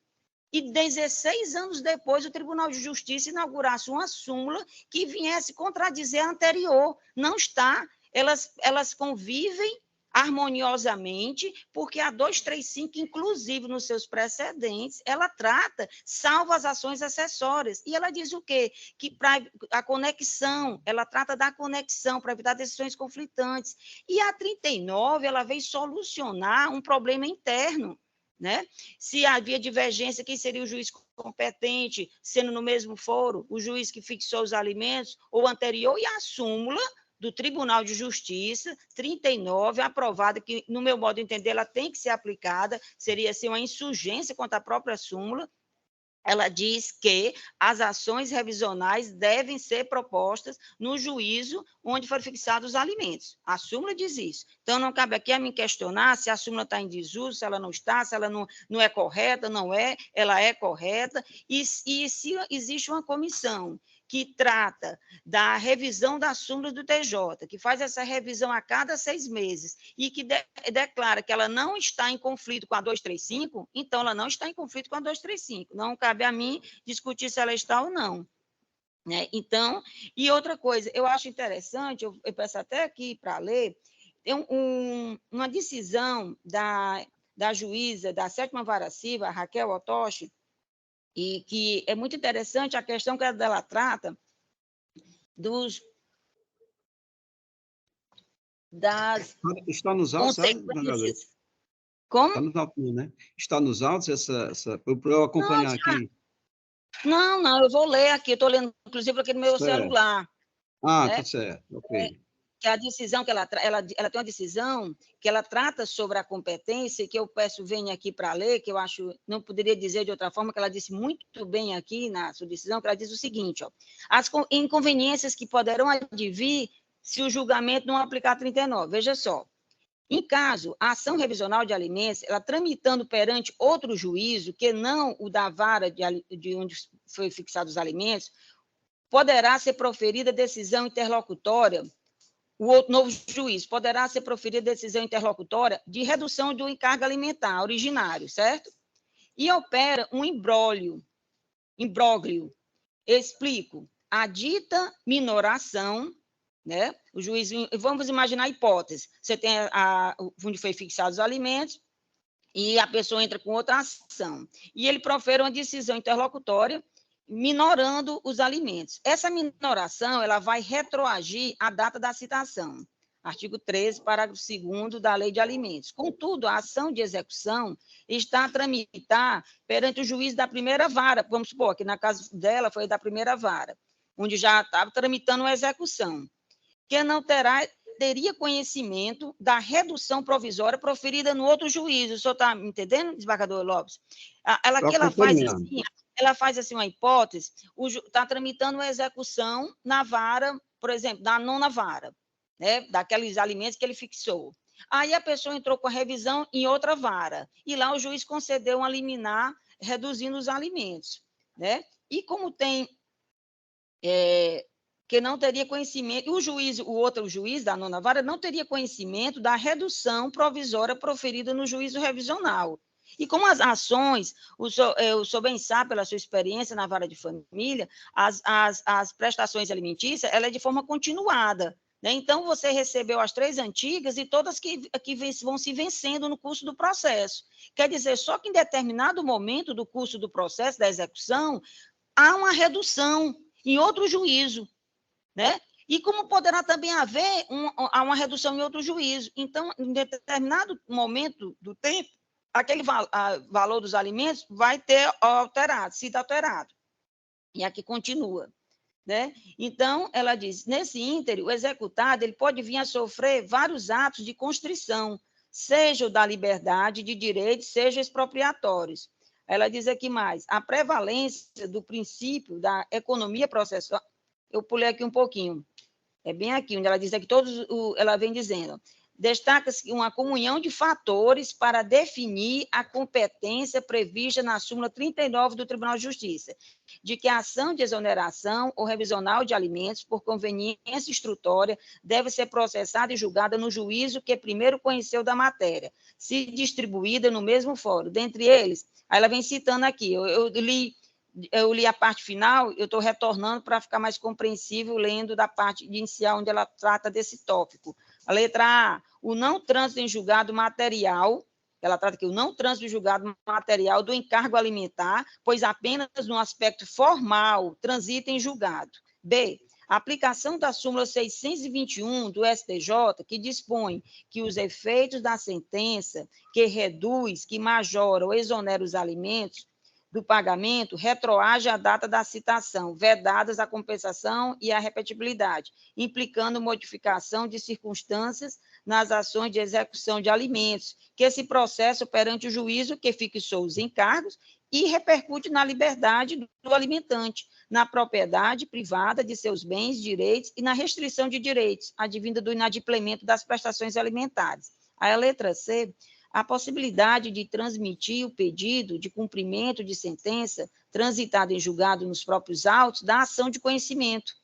e 16 anos depois o Tribunal de Justiça inaugurasse uma súmula que viesse contradizer a anterior. Não está. Elas convivem harmoniosamente, porque a 235, inclusive nos seus precedentes, ela trata, salvo as ações acessórias. E ela diz o quê? Que para a conexão, ela trata da conexão para evitar decisões conflitantes. E a 39, ela veio solucionar um problema interno. Né? Se havia divergência, quem seria o juiz competente, sendo no mesmo foro, o juiz que fixou os alimentos, ou anterior, e a súmula do Tribunal de Justiça, 39, aprovada, que, no meu modo de entender, ela tem que ser aplicada, seria assim, uma insurgência contra a própria súmula. Ela diz que as ações revisionais devem ser propostas no juízo onde foram fixados os alimentos. A súmula diz isso. Então, não cabe aqui a me questionar se a súmula está em desuso, se ela não está, se ela não é correta, não é, ela é correta. E se existe uma comissão que trata da revisão das súmulas do TJ, que faz essa revisão a cada 6 meses e que declara que ela não está em conflito com a 235, então ela não está em conflito com a 235. Não cabe a mim discutir se ela está ou não. Né? Então, e outra coisa, eu acho interessante, eu peço até aqui para ler, tem uma decisão da juíza da 7ª Vara Civil, a Raquel Otoshi, e que é muito interessante a questão que ela trata das Está nos autos, consequências. Como? Está nos autos, né? Está nos autos para eu acompanhar aqui? Não, eu vou ler aqui, eu estou lendo, inclusive, aqui no meu celular. Tá certo, ok. Que a decisão que ela tem uma decisão que ela trata sobre a competência, que eu peço venha aqui para ler, que eu acho, não poderia dizer de outra forma, que ela disse muito bem aqui na sua decisão, que ela diz o seguinte, as inconveniências que poderão advir se o julgamento não aplicar 39. Veja só, em caso, a ação revisional de alimentos, ela tramitando perante outro juízo, que não o da vara de onde foi fixados os alimentos, poderá ser proferida decisão interlocutória. O outro novo juiz poderá ser proferida decisão interlocutória de redução do encargo alimentar originário, certo? E opera um imbróglio. Explico. A dita minoração né? O juiz, vamos imaginar a hipótese, você tem onde foi fixado os alimentos e a pessoa entra com outra ação, e ele profere uma decisão interlocutória minorando os alimentos. Essa minoração, ela vai retroagir à data da citação, artigo 13, parágrafo 2º da Lei de Alimentos. Contudo, a ação de execução está a tramitar perante o juiz da primeira vara, vamos supor que na casa dela foi da primeira vara, onde já estava tramitando a execução, que não teria conhecimento da redução provisória proferida no outro juízo. O senhor está me entendendo, desembargador Lopes? Ela faz assim uma hipótese, está tramitando a execução na vara, por exemplo, da 9ª vara, né, daqueles alimentos que ele fixou. Aí a pessoa entrou com a revisão em outra vara, e lá o juiz concedeu uma liminar reduzindo os alimentos, né? E como tem que não teria conhecimento, o outro juiz da 9ª vara não teria conhecimento da redução provisória proferida no juízo revisional. E como as ações, o senhor bem sabe, pela sua experiência na vara de família, as prestações alimentícias, ela é de forma continuada, né? Então, você recebeu as 3 antigas e todas que vão se vencendo no curso do processo. Quer dizer, só que em determinado momento do curso do processo, da execução, há uma redução em outro juízo, né? E como poderá também haver uma redução em outro juízo. Então, em determinado momento do tempo, aquele valor dos alimentos vai ter sido alterado. E aqui continua, né? Então, ela diz, nesse ínterim, o executado ele pode vir a sofrer vários atos de constrição, seja o da liberdade de direitos, seja expropriatórios. Ela diz aqui mais, a prevalência do princípio da economia processual, eu pulei aqui um pouquinho, é bem aqui, onde ela diz que ela vem dizendo, destaca-se uma comunhão de fatores para definir a competência prevista na súmula 39 do Tribunal de Justiça, de que a ação de exoneração ou revisional de alimentos por conveniência instrutória deve ser processada e julgada no juízo que primeiro conheceu da matéria, se distribuída no mesmo fórum. Dentre eles, aí ela vem citando aqui, eu li a parte final, eu estou retornando para ficar mais compreensível, lendo da parte inicial, onde ela trata desse tópico. A letra A, o não trânsito em julgado material, ela trata aqui o não trânsito em julgado material do encargo alimentar, pois apenas no aspecto formal transita em julgado. B, a aplicação da súmula 621 do STJ, que dispõe que os efeitos da sentença que reduz, que majora ou exonera os alimentos do pagamento retroage à data da citação, vedadas a compensação e a repetibilidade, implicando modificação de circunstâncias nas ações de execução de alimentos, que se processa perante o juízo que fixou os encargos e repercute na liberdade do alimentante, na propriedade privada de seus bens, direitos e na restrição de direitos, advinda do inadimplemento das prestações alimentares. Aí a letra C, a possibilidade de transmitir o pedido de cumprimento de sentença transitado em julgado nos próprios autos da ação de conhecimento,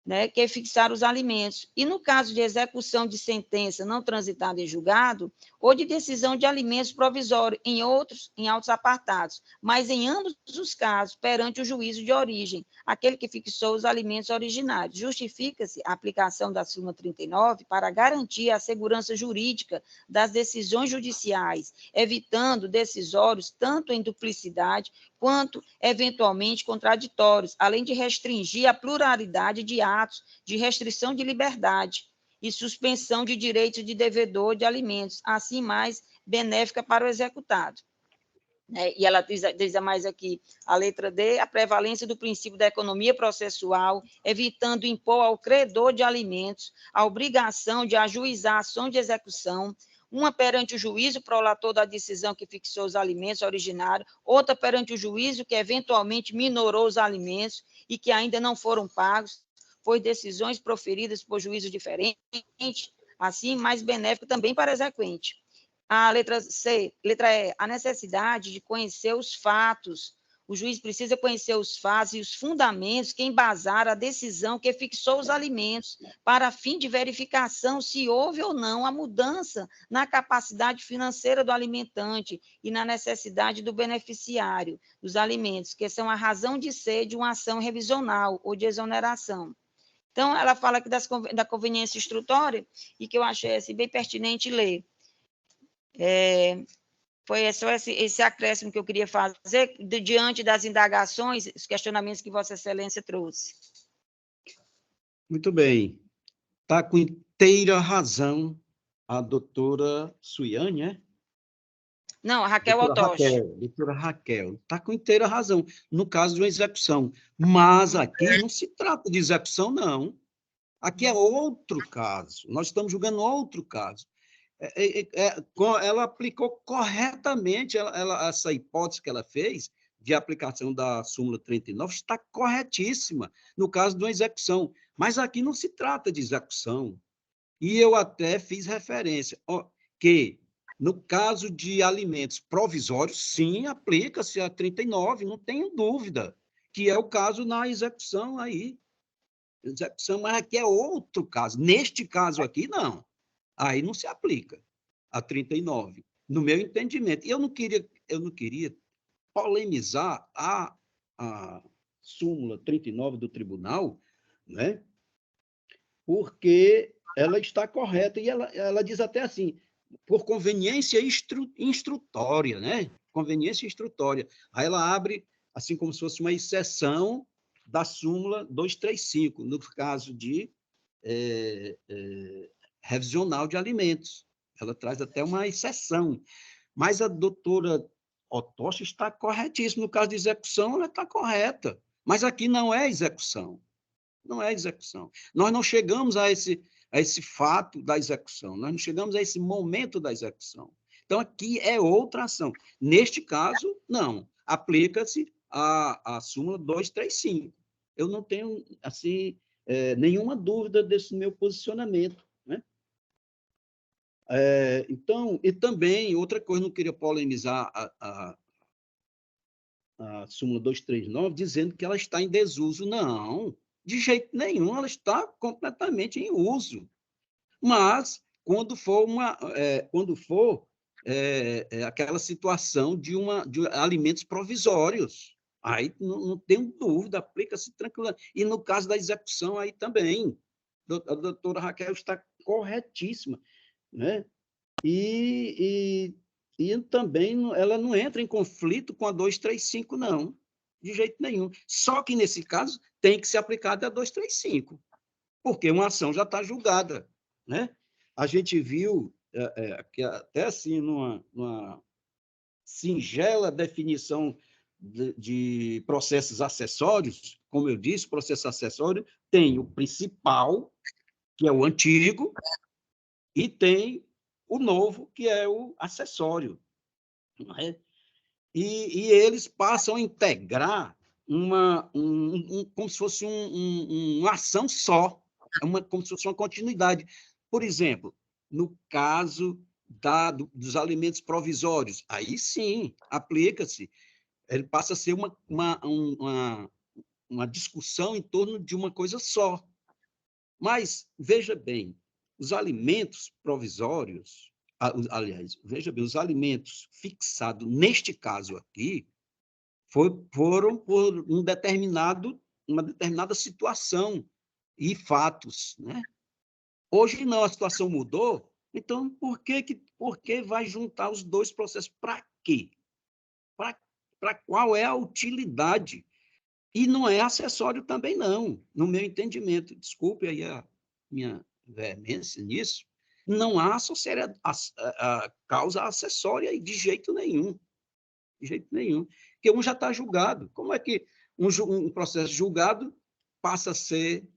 né, que é fixar os alimentos. E no caso de execução de sentença não transitada em julgado, ou de decisão de alimentos provisórios em autos apartados, mas em ambos os casos, perante o juízo de origem, aquele que fixou os alimentos originários. Justifica-se a aplicação da súmula 39 para garantir a segurança jurídica das decisões judiciais, evitando decisórios tanto em duplicidade quanto, eventualmente, contraditórios, além de restringir a pluralidade de atos de restrição de liberdade e suspensão de direitos de devedor de alimentos, assim mais benéfica para o executado. E ela diz mais aqui, a letra D, a prevalência do princípio da economia processual, evitando impor ao credor de alimentos a obrigação de ajuizar a ação de execução, uma perante o juízo prolator da decisão que fixou os alimentos originários, outra perante o juízo que eventualmente minorou os alimentos e que ainda não foram pagos, pois decisões proferidas por juízo diferente, assim, mais benéfico também para o exequente. A letra C, letra E, a necessidade de conhecer os fatos. O juiz precisa conhecer os fatos e os fundamentos que embasaram a decisão que fixou os alimentos, para fim de verificação se houve ou não a mudança na capacidade financeira do alimentante e na necessidade do beneficiário dos alimentos, que são a razão de ser de uma ação revisional ou de exoneração. Então, ela fala aqui da conveniência instrutória, e que eu achei assim, bem pertinente ler. Foi só esse acréscimo que eu queria fazer, diante das indagações, os questionamentos que Vossa Excelência trouxe. Muito bem. Está com inteira razão a doutora Suiane, é? Não, a Raquel Otoshi. Doutora Raquel, está com inteira razão, no caso de uma execução. Mas aqui não se trata de execução, não. Aqui é outro caso. Nós estamos julgando outro caso. Ela aplicou corretamente, essa hipótese que ela fez de aplicação da súmula 39 está corretíssima no caso de uma execução. Mas aqui não se trata de execução. E eu até fiz referência que, no caso de alimentos provisórios, sim, aplica-se a 39, não tenho dúvida, que é o caso na execução aí. Execução, mas aqui é outro caso. Neste caso aqui, não. Aí não se aplica a 39, no meu entendimento. E eu não queria polemizar a súmula 39 do tribunal, né? Porque ela está correta, e ela diz até assim, por conveniência instrutória, né? Conveniência instrutória. Aí ela abre, assim como se fosse uma exceção da súmula 235, no caso de revisional de alimentos. Ela traz até uma exceção. Mas a doutora Otoshi está corretíssima. No caso de execução, ela está correta. Mas aqui não é execução. Não é execução. Nós não chegamos a esse fato da execução, nós não chegamos a esse momento da execução. Então, aqui é outra ação. Neste caso, não. Aplica-se a súmula 235. Eu não tenho, assim, nenhuma dúvida desse meu posicionamento, né? Então, e também, outra coisa, não queria polemizar a súmula 239, dizendo que ela está em desuso. Não, de jeito nenhum, ela está completamente em uso. Mas, quando for aquela situação de alimentos provisórios, aí não tenho dúvida, aplica-se tranquilamente. E no caso da execução, aí também, a doutora Raquel está corretíssima, né? E também ela não entra em conflito com a 235, não, de jeito nenhum. Só que, nesse caso, tem que ser aplicada a 235, porque uma ação já está julgada, né? A gente viu, que até assim, numa singela definição de processos acessórios, como eu disse, processo acessório tem o principal, que é o antigo, e tem o novo, que é o acessório. Não é? E eles passam a integrar como se fosse uma ação só, como se fosse uma continuidade. Por exemplo, no caso dos alimentos provisórios, aí sim, aplica-se, ele passa a ser uma discussão em torno de uma coisa só. Mas, veja bem, os alimentos provisórios, aliás, veja bem, os alimentos fixados, neste caso aqui, foram por uma determinada situação e fatos, né? Hoje não, a situação mudou, então por que vai juntar os dois processos? Para quê? Para qual é a utilidade? E não é acessório também, não, no meu entendimento. Desculpe aí a minha veemência nisso. Não há a causa acessória de jeito nenhum. De jeito nenhum. Porque um já está julgado. Como é que um processo julgado passa a ser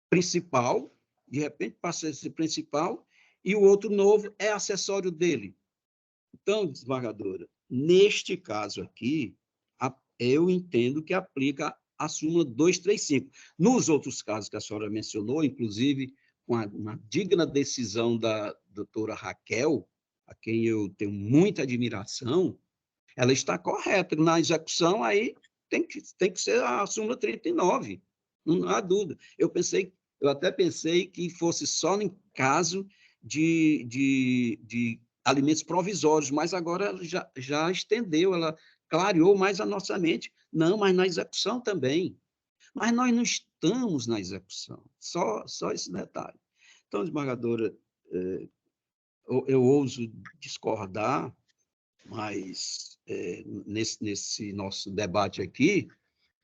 principal, de repente passa a ser principal, e o outro novo é acessório dele? Então, desembargadora, neste caso aqui, eu entendo que aplica a súmula 235. Nos outros casos que a senhora mencionou, inclusive com uma digna decisão da doutora Raquel, a quem eu tenho muita admiração, ela está correta. Na execução, aí tem que ser a súmula 39, não há dúvida. Eu até pensei que fosse só em caso de alimentos provisórios, mas agora ela já estendeu, ela clareou mais a nossa mente. Não, mas na execução também. Mas nós não estamos na execução, só esse detalhe. Então, desembargadora, eu ouso discordar, mas nesse nosso debate aqui,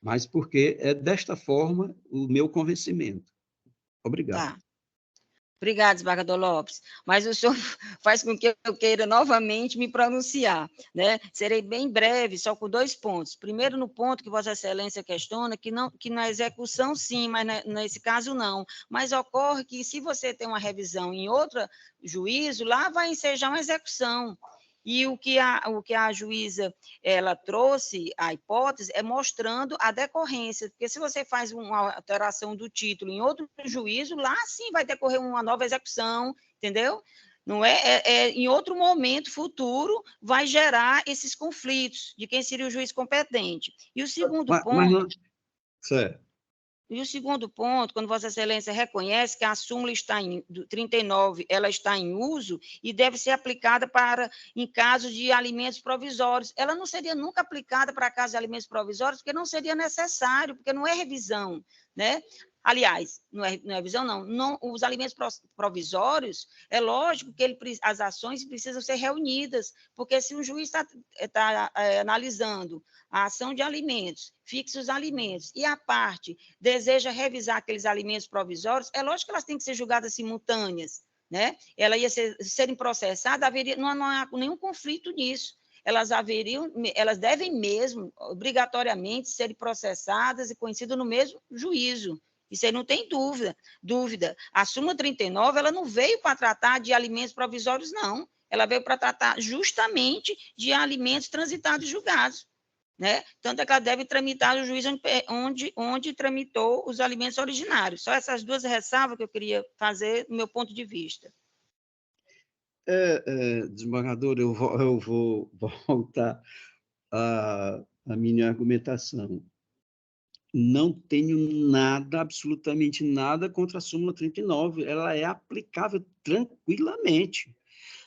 mas porque é desta forma o meu convencimento. Obrigado. Tá. Obrigada, desembargador Lopes. Mas o senhor faz com que eu queira novamente me pronunciar, né? Serei bem breve, só com 2 pontos. Primeiro, no ponto que Vossa Excelência questiona, que na execução, sim, mas nesse caso, não. Mas ocorre que, se você tem uma revisão em outro juízo, lá vai ensejar uma execução. E o que a juíza ela trouxe, a hipótese, é mostrando a decorrência, porque se você faz uma alteração do título em outro juízo, lá sim vai decorrer uma nova execução, entendeu? Não em outro momento futuro vai gerar esses conflitos de quem seria o juiz competente. E o segundo Mas ponto... não... Certo. E o segundo ponto, quando Vossa Excelência reconhece que a súmula 39 ela está em uso e deve ser aplicada em casos de alimentos provisórios. Ela não seria nunca aplicada para casos de alimentos provisórios, porque não seria necessário, porque não é revisão, né? Aliás, não é revisão, não. Os alimentos provisórios, é lógico que as ações precisam ser reunidas, porque se o juiz está analisando a ação de alimentos, fixa os alimentos, e a parte deseja revisar aqueles alimentos provisórios, é lógico que elas têm que ser julgadas simultâneas, né? Ela ia serem processadas, não há nenhum conflito nisso. Elas devem mesmo, obrigatoriamente, serem processadas e conhecidas no mesmo juízo. Isso aí não tem dúvida. A súmula 39, ela não veio para tratar de alimentos provisórios, não. Ela veio para tratar justamente de alimentos transitados e julgados, né? Tanto é que ela deve tramitar no juiz onde tramitou os alimentos originários. Só essas 2 ressalvas que eu queria fazer, do meu ponto de vista. Desembargador, eu vou voltar à minha argumentação. Não tenho nada, absolutamente nada contra a súmula 39. Ela é aplicável tranquilamente.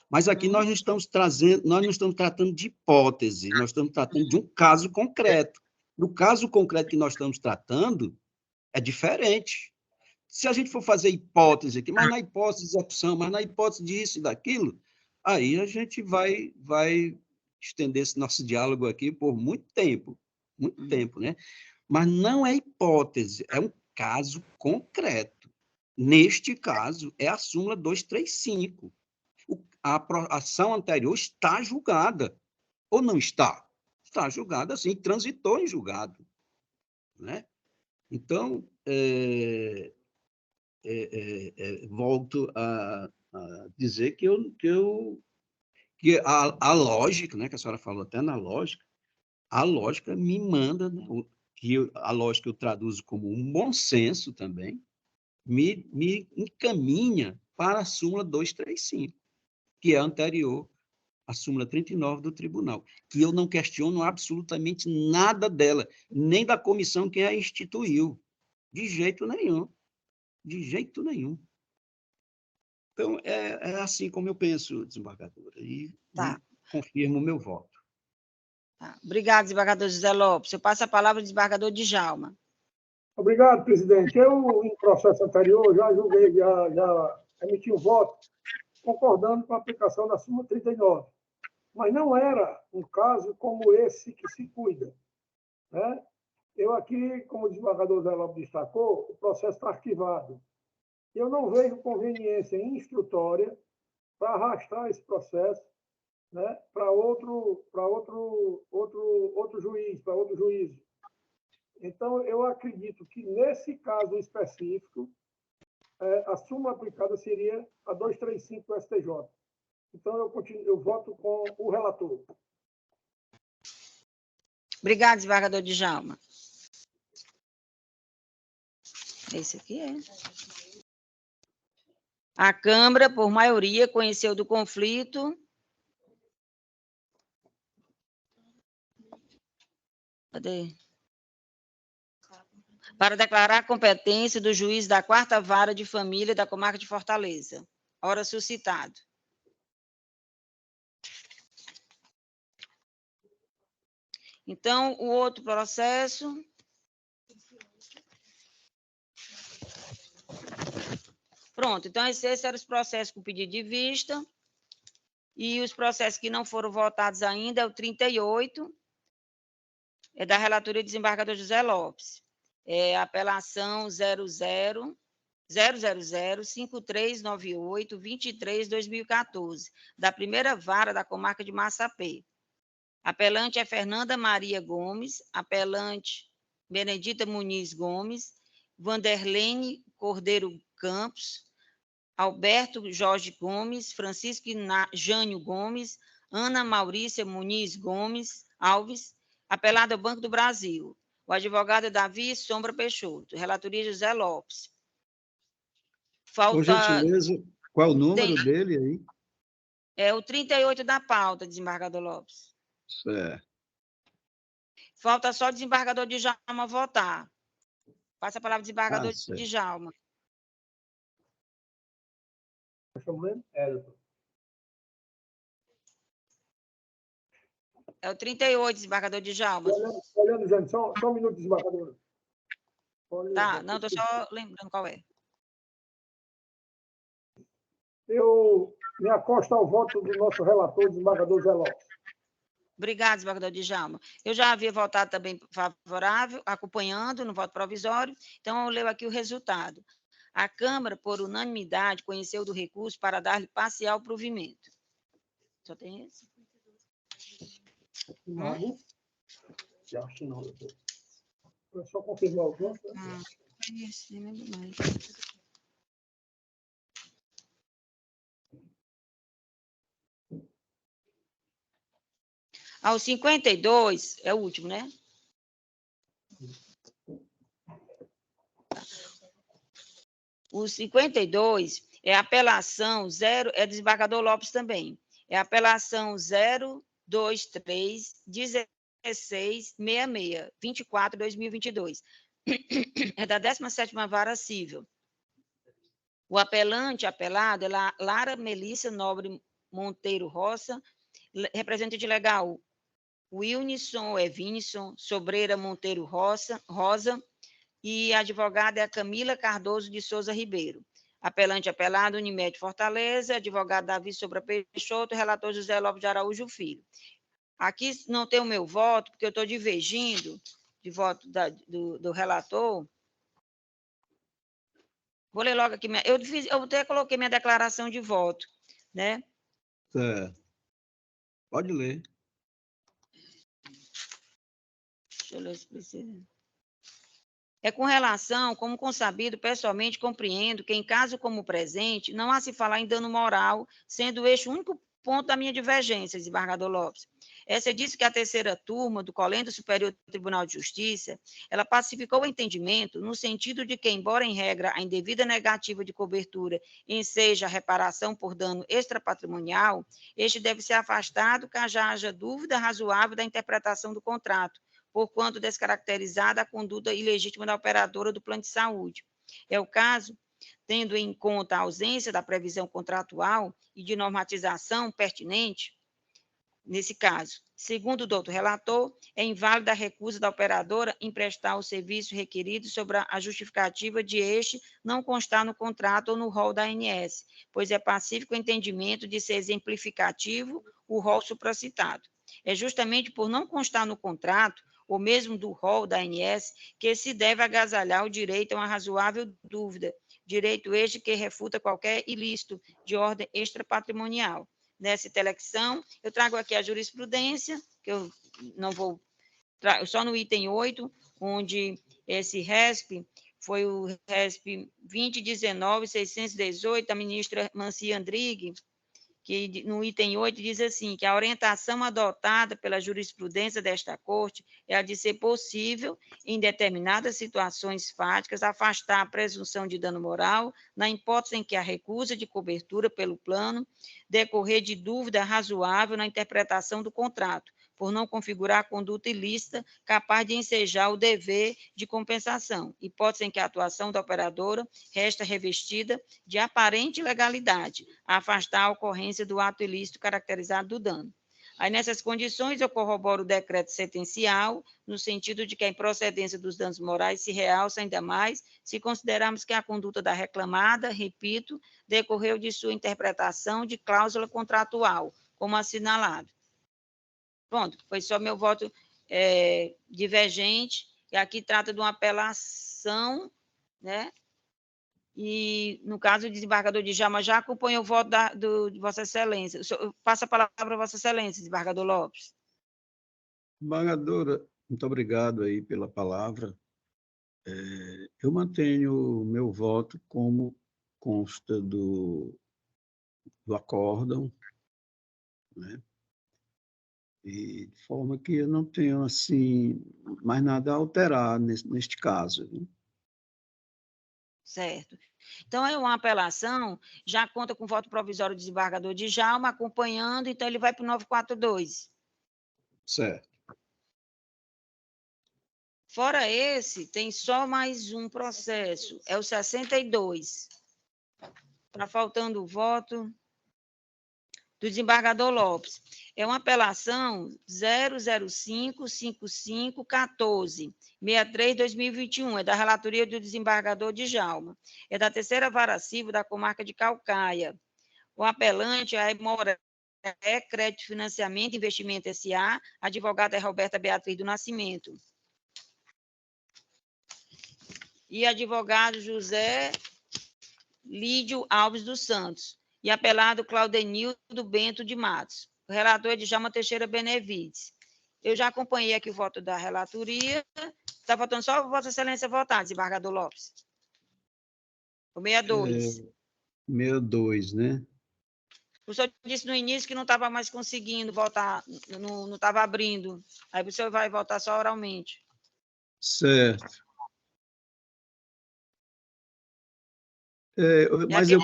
Mas aqui nós não estamos tratando de hipótese, nós estamos tratando de um caso concreto. No caso concreto que nós estamos tratando, é diferente. Se a gente for fazer hipótese aqui, mas na hipótese de execução, mas na hipótese disso e daquilo, aí a gente vai estender esse nosso diálogo aqui por muito tempo, né? Mas não é hipótese, é um caso concreto. Neste caso, é a súmula 235. A ação anterior está julgada, ou não está? Está julgada, sim, transitou em julgado, né? Então, volto a dizer que a lógica, né, que a senhora falou até na lógica, a lógica me manda, né, a lógica eu traduzo como um bom senso também, me encaminha para a súmula 235, que é anterior à súmula 39 do tribunal, que eu não questiono absolutamente nada dela, nem da comissão que a instituiu, de jeito nenhum. De jeito nenhum. Então, é assim como eu penso, desembargadora, e confirmo o meu voto. Tá. Obrigada, desembargador José Lopes. Eu passo a palavra ao desembargador Djalma. Obrigado, presidente. Eu, em processo anterior, já julguei, já emiti um voto concordando com a aplicação da súmula 39. Mas não era um caso como esse que se cuida, né? Eu aqui, como o desembargador Zé Lopes destacou, o processo está arquivado. Eu não vejo conveniência instrutória para arrastar esse processo, né, para outro juiz, para outro juízo. Então, eu acredito que, nesse caso específico, a súmula aplicada seria a 235 do STJ. Então, eu voto com o relator. Obrigada, desembargador Djalma. Esse aqui é. A Câmara, por maioria, conheceu do conflito. Cadê? Para declarar a competência do juiz da 4ª Vara de Família da Comarca de Fortaleza. Ora suscitado. Então, o outro processo Pronto, então esses eram os processos com pedido de vista, e os processos que não foram votados ainda é o 38, é da relatoria do desembargador José Lopes, é a apelação 0005398-23-2014, da primeira vara da comarca de Massapê. Apelante é Fernanda Maria Gomes, apelante Benedita Muniz Gomes, Vanderlene Cordeiro Campos, Alberto Jorge Gomes, Francisco Jânio Gomes, Ana Maurícia Muniz Gomes Alves, apelado ao Banco do Brasil. O advogado Davi Sombra Peixoto, relatoria José Lopes. Por gentileza, qual é o número dele aí? É o 38 da pauta, desembargador Lopes. Certo. Falta só o desembargador Djalma votar. Passa a palavra ao desembargador Djalma. É o 38, desembargador Djalma. Olhando, gente, só um minuto, desembargador. Tá, não, estou só lembrando qual é. Eu me acosto ao voto do nosso relator, desembargador Zé Lopes. Obrigado, desembargador Djalma. Eu já havia votado também favorável, acompanhando no voto provisório, então eu leio aqui o resultado. A Câmara, por unanimidade, conheceu do recurso para dar-lhe parcial provimento. Só tem esse? Já acho não. Eu só confirmar o voto. Esse, nem lembro mais. Ao 52, é o último, né? O 52 é apelação 0, é desembargador Lopes também. É apelação 0231666, 24/2022. É da 17ª Vara Civil. O apelante, apelado, é Lara Melissa Nobre Monteiro Roça, representante legal Wilnison ou Evinson Sobreira Monteiro Rosa, e a advogada é a Camila Cardoso de Souza Ribeiro. Apelante, apelado, Unimed Fortaleza, advogado Davi Sobra Peixoto, relator José Lopes de Araújo Filho. Aqui não tem o meu voto, porque eu estou divergindo de voto do relator. Vou ler logo aqui. Eu até coloquei minha declaração de voto, né? Certo. Pode ler. Deixa eu ler se precisa. É com relação, como consabido, pessoalmente compreendo que, em caso como o presente, não há se falar em dano moral, sendo este o único ponto da minha divergência, desembargador Lopes. Essa disse que a terceira turma do Colégio Superior do Tribunal de Justiça, ela pacificou o entendimento no sentido de que, embora em regra a indevida negativa de cobertura enseja a reparação por dano extrapatrimonial, este deve ser afastado caso haja dúvida razoável da interpretação do contrato, porquanto descaracterizada a conduta ilegítima da operadora do plano de saúde. É o caso, tendo em conta a ausência da previsão contratual e de normatização pertinente, nesse caso. Segundo o doutor relator, é inválida a recusa da operadora em prestar o serviço requerido sobre a justificativa de este não constar no contrato ou no rol da ANS, pois é pacífico o entendimento de ser exemplificativo o rol supracitado. É justamente por não constar no contrato, ou mesmo do rol da ANS, que se deve agasalhar o direito a uma razoável dúvida, direito este que refuta qualquer ilícito de ordem extrapatrimonial. Nessa intelecção, eu trago aqui a jurisprudência, que eu não vou... Só no item 8, onde esse RESP foi o RESP 2019-618, da ministra Manci Andrighi, que no item 8 diz assim, que a orientação adotada pela jurisprudência desta Corte é a de ser possível, em determinadas situações fáticas, afastar a presunção de dano moral, na hipótese em que a recusa de cobertura pelo plano decorrer de dúvida razoável na interpretação do contrato, por não configurar conduta ilícita capaz de ensejar o dever de compensação, hipótese em que a atuação da operadora resta revestida de aparente legalidade, a afastar a ocorrência do ato ilícito caracterizado do dano. Aí, nessas condições, eu corroboro o decreto sentencial, no sentido de que a improcedência dos danos morais se realça ainda mais se considerarmos que a conduta da reclamada, repito, decorreu de sua interpretação de cláusula contratual, como assinalado. Pronto, foi só meu voto divergente, e aqui trata de uma apelação, né? E, no caso, o desembargador Djalma já acompanhou o voto de Vossa Excelência. Eu passo a palavra a Vossa Excelência, desembargador Lopes. Desembargadora, muito obrigado aí pela palavra. Eu mantenho o meu voto como consta do acórdão, né? E de forma que eu não tenho, assim, mais nada a alterar neste caso. Né? Certo. Então, é uma apelação, já conta com voto provisório do desembargador Djalma, acompanhando, então ele vai para o 942. Certo. Fora esse, tem só mais um processo, é o 62. Está faltando o voto do desembargador Lopes. É uma apelação 0055514, 63/2021, é da relatoria do desembargador Djalma. É da terceira vara civil da comarca de Caucaia. O apelante é a Imoré Crédito Financiamento e Investimento S.A., a advogada é Roberta Beatriz do Nascimento. E advogado José Lídio Alves dos Santos. E apelado Claudenildo Bento de Matos. O relator é Djalma Teixeira Benevides. Eu já acompanhei aqui o voto da relatoria. Está faltando só Vossa Excelência votar, desembargador Lopes. O 62. 62, né? O senhor disse no início que não estava mais conseguindo votar, não estava abrindo. Aí o senhor vai votar só oralmente. Certo. Mas aqui, eu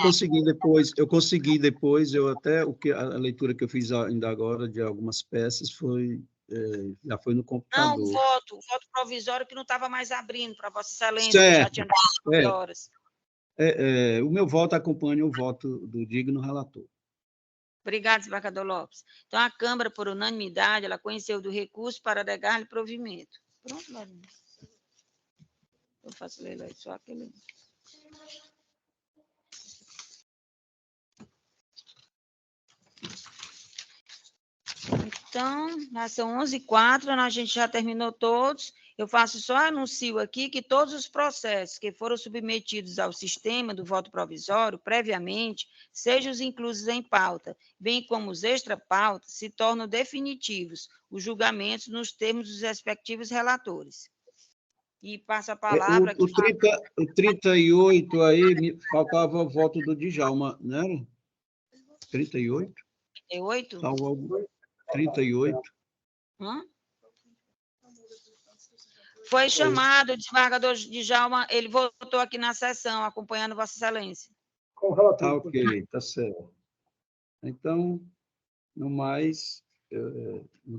consegui depois, a leitura que eu fiz ainda agora de algumas peças já foi no não, computador. o voto provisório que não estava mais abrindo para Vossa Excelência, Certo. que já tinha dado 9 horas. O meu voto acompanha o voto do digno relator. Obrigada, desembargador Lopes. Então, a Câmara, por unanimidade, ela conheceu do recurso para negar-lhe provimento. Pronto, Marinho. Eu faço ler lá só aquele. Então, já são 11h04, a gente já terminou todos. Eu faço só anuncio aqui que todos os processos que foram submetidos ao sistema do voto provisório previamente, sejam os inclusos em pauta, bem como os extra-pautas, se tornam definitivos os julgamentos nos termos dos respectivos relatores. E passo a palavra aqui. O 38 aí, faltava o voto do Djalma, não era? 38? 38? 38. Foi chamado o desembargador Djalma, ele votou aqui na sessão, acompanhando Vossa Excelência. Ok, tá certo. Então, no mais,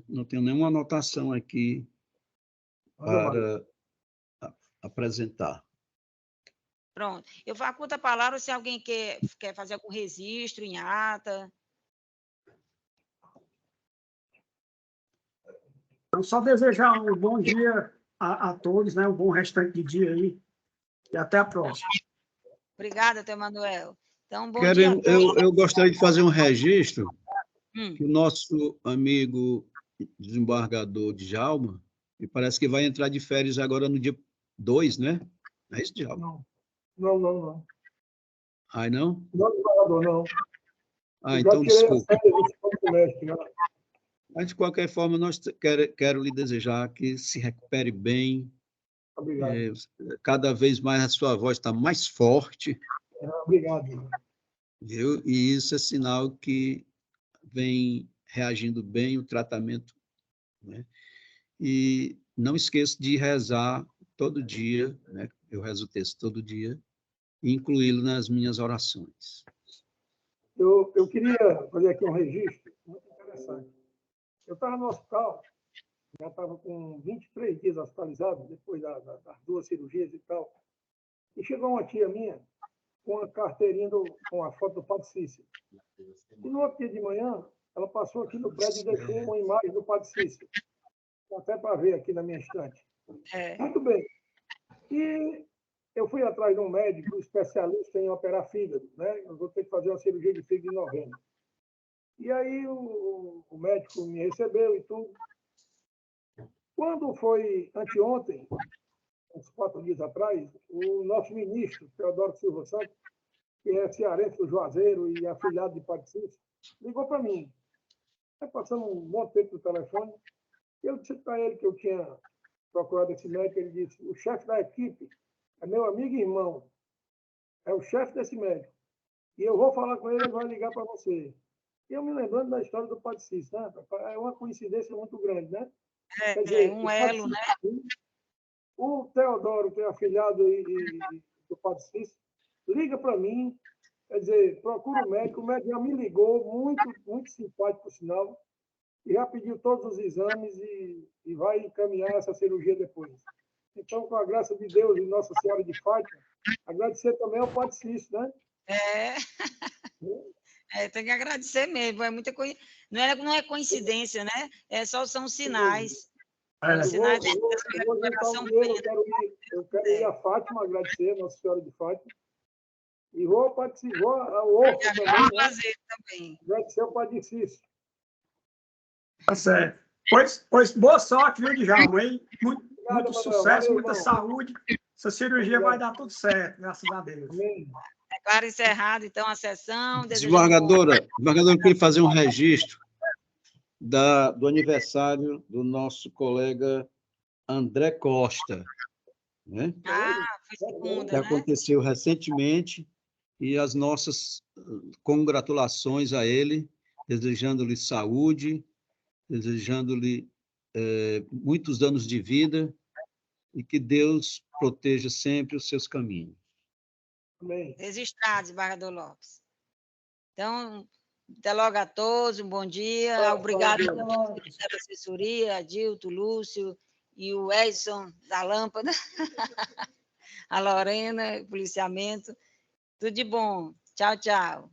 não tenho nenhuma anotação aqui para apresentar. Pronto. Eu faculto a palavra se alguém quer fazer algum registro em ata. Então, só desejar um bom dia a todos, né? Um bom restante de dia aí. E até a próxima. Obrigada, Teu Manuel. Então, bom dia a todos. Eu gostaria de fazer um registro que o nosso amigo desembargador Djalma, me parece que vai entrar de férias agora no dia 2, né? Não é isso, Djalma? Não. Ai, não? Não, desembargador, não. Então, desculpa. Né? Mas, de qualquer forma, quero lhe desejar que se recupere bem. Obrigado. Cada vez mais a sua voz está mais forte. Obrigado. Viu? E isso é sinal que vem reagindo bem o tratamento. Né? E não esqueça de rezar todo dia, né? Eu rezo o texto todo dia, e incluí-lo nas minhas orações. Eu queria fazer aqui um registro muito interessante. Eu estava no hospital, já estava com 23 dias hospitalizado, depois das 2 cirurgias e tal, e chegou uma tia minha com a carteirinha com a foto do Padre Cícero. E no outro dia de manhã, ela passou aqui no prédio e deixou uma imagem do Padre Cícero. Até para ver aqui na minha estante. Muito bem. E eu fui atrás de um médico especialista em operar fígado, né? Eu vou ter que fazer uma cirurgia de fígado em novembro. E aí o médico me recebeu e tudo. Quando foi anteontem, uns 4 dias atrás, o nosso ministro, Teodoro Silva Santos, que é cearense do Juazeiro e afilhado de Padre Cícero, ligou para mim. Aí passamos um bom tempo no telefone. E eu disse para ele que eu tinha procurado esse médico. Ele disse: o chefe da equipe é meu amigo e irmão, é o chefe desse médico. E eu vou falar com ele, ele vai ligar para você. E eu me lembrando da história do Padre Cícero, né? É uma coincidência muito grande, né? Quer dizer, Um elo, né? O Teodoro, que é afilhado do Padre Cícero, liga para mim, quer dizer, procura o médico já me ligou, muito simpático, por sinal, e já pediu todos os exames e vai encaminhar essa cirurgia depois. Então, com a graça de Deus e Nossa Senhora de Fátima, agradecer também ao Padre Cícero, né? Tem que agradecer mesmo, é muita coisa. Não é coincidência, né? São sinais. Sinais eu vou juntar o dinheiro, eu quero ir a Fátima, agradecer a Nossa Senhora de Fátima. E vou participar ao Orco também, né? Agradecer ao Padre Cícero. Tá certo. Pois boa sorte, viu, Djalma? Muito sucesso, muita saúde. Essa cirurgia vai dar tudo certo, graças a Deus. Amém. Declaro encerrado, então, a sessão. Desembargadora, eu queria fazer um registro do aniversário do nosso colega André Costa, né? Foi segunda, que aconteceu recentemente, e as nossas congratulações a ele, desejando-lhe saúde, desejando-lhe muitos anos de vida e que Deus proteja sempre os seus caminhos. Amém. Registrado, desembargador Lopes. Então, até logo a todos, um bom dia. Obrigado pela assessoria, Adilto, Lúcio e o Edson da Lâmpada, a Lorena, policiamento. Tudo de bom. Tchau, tchau.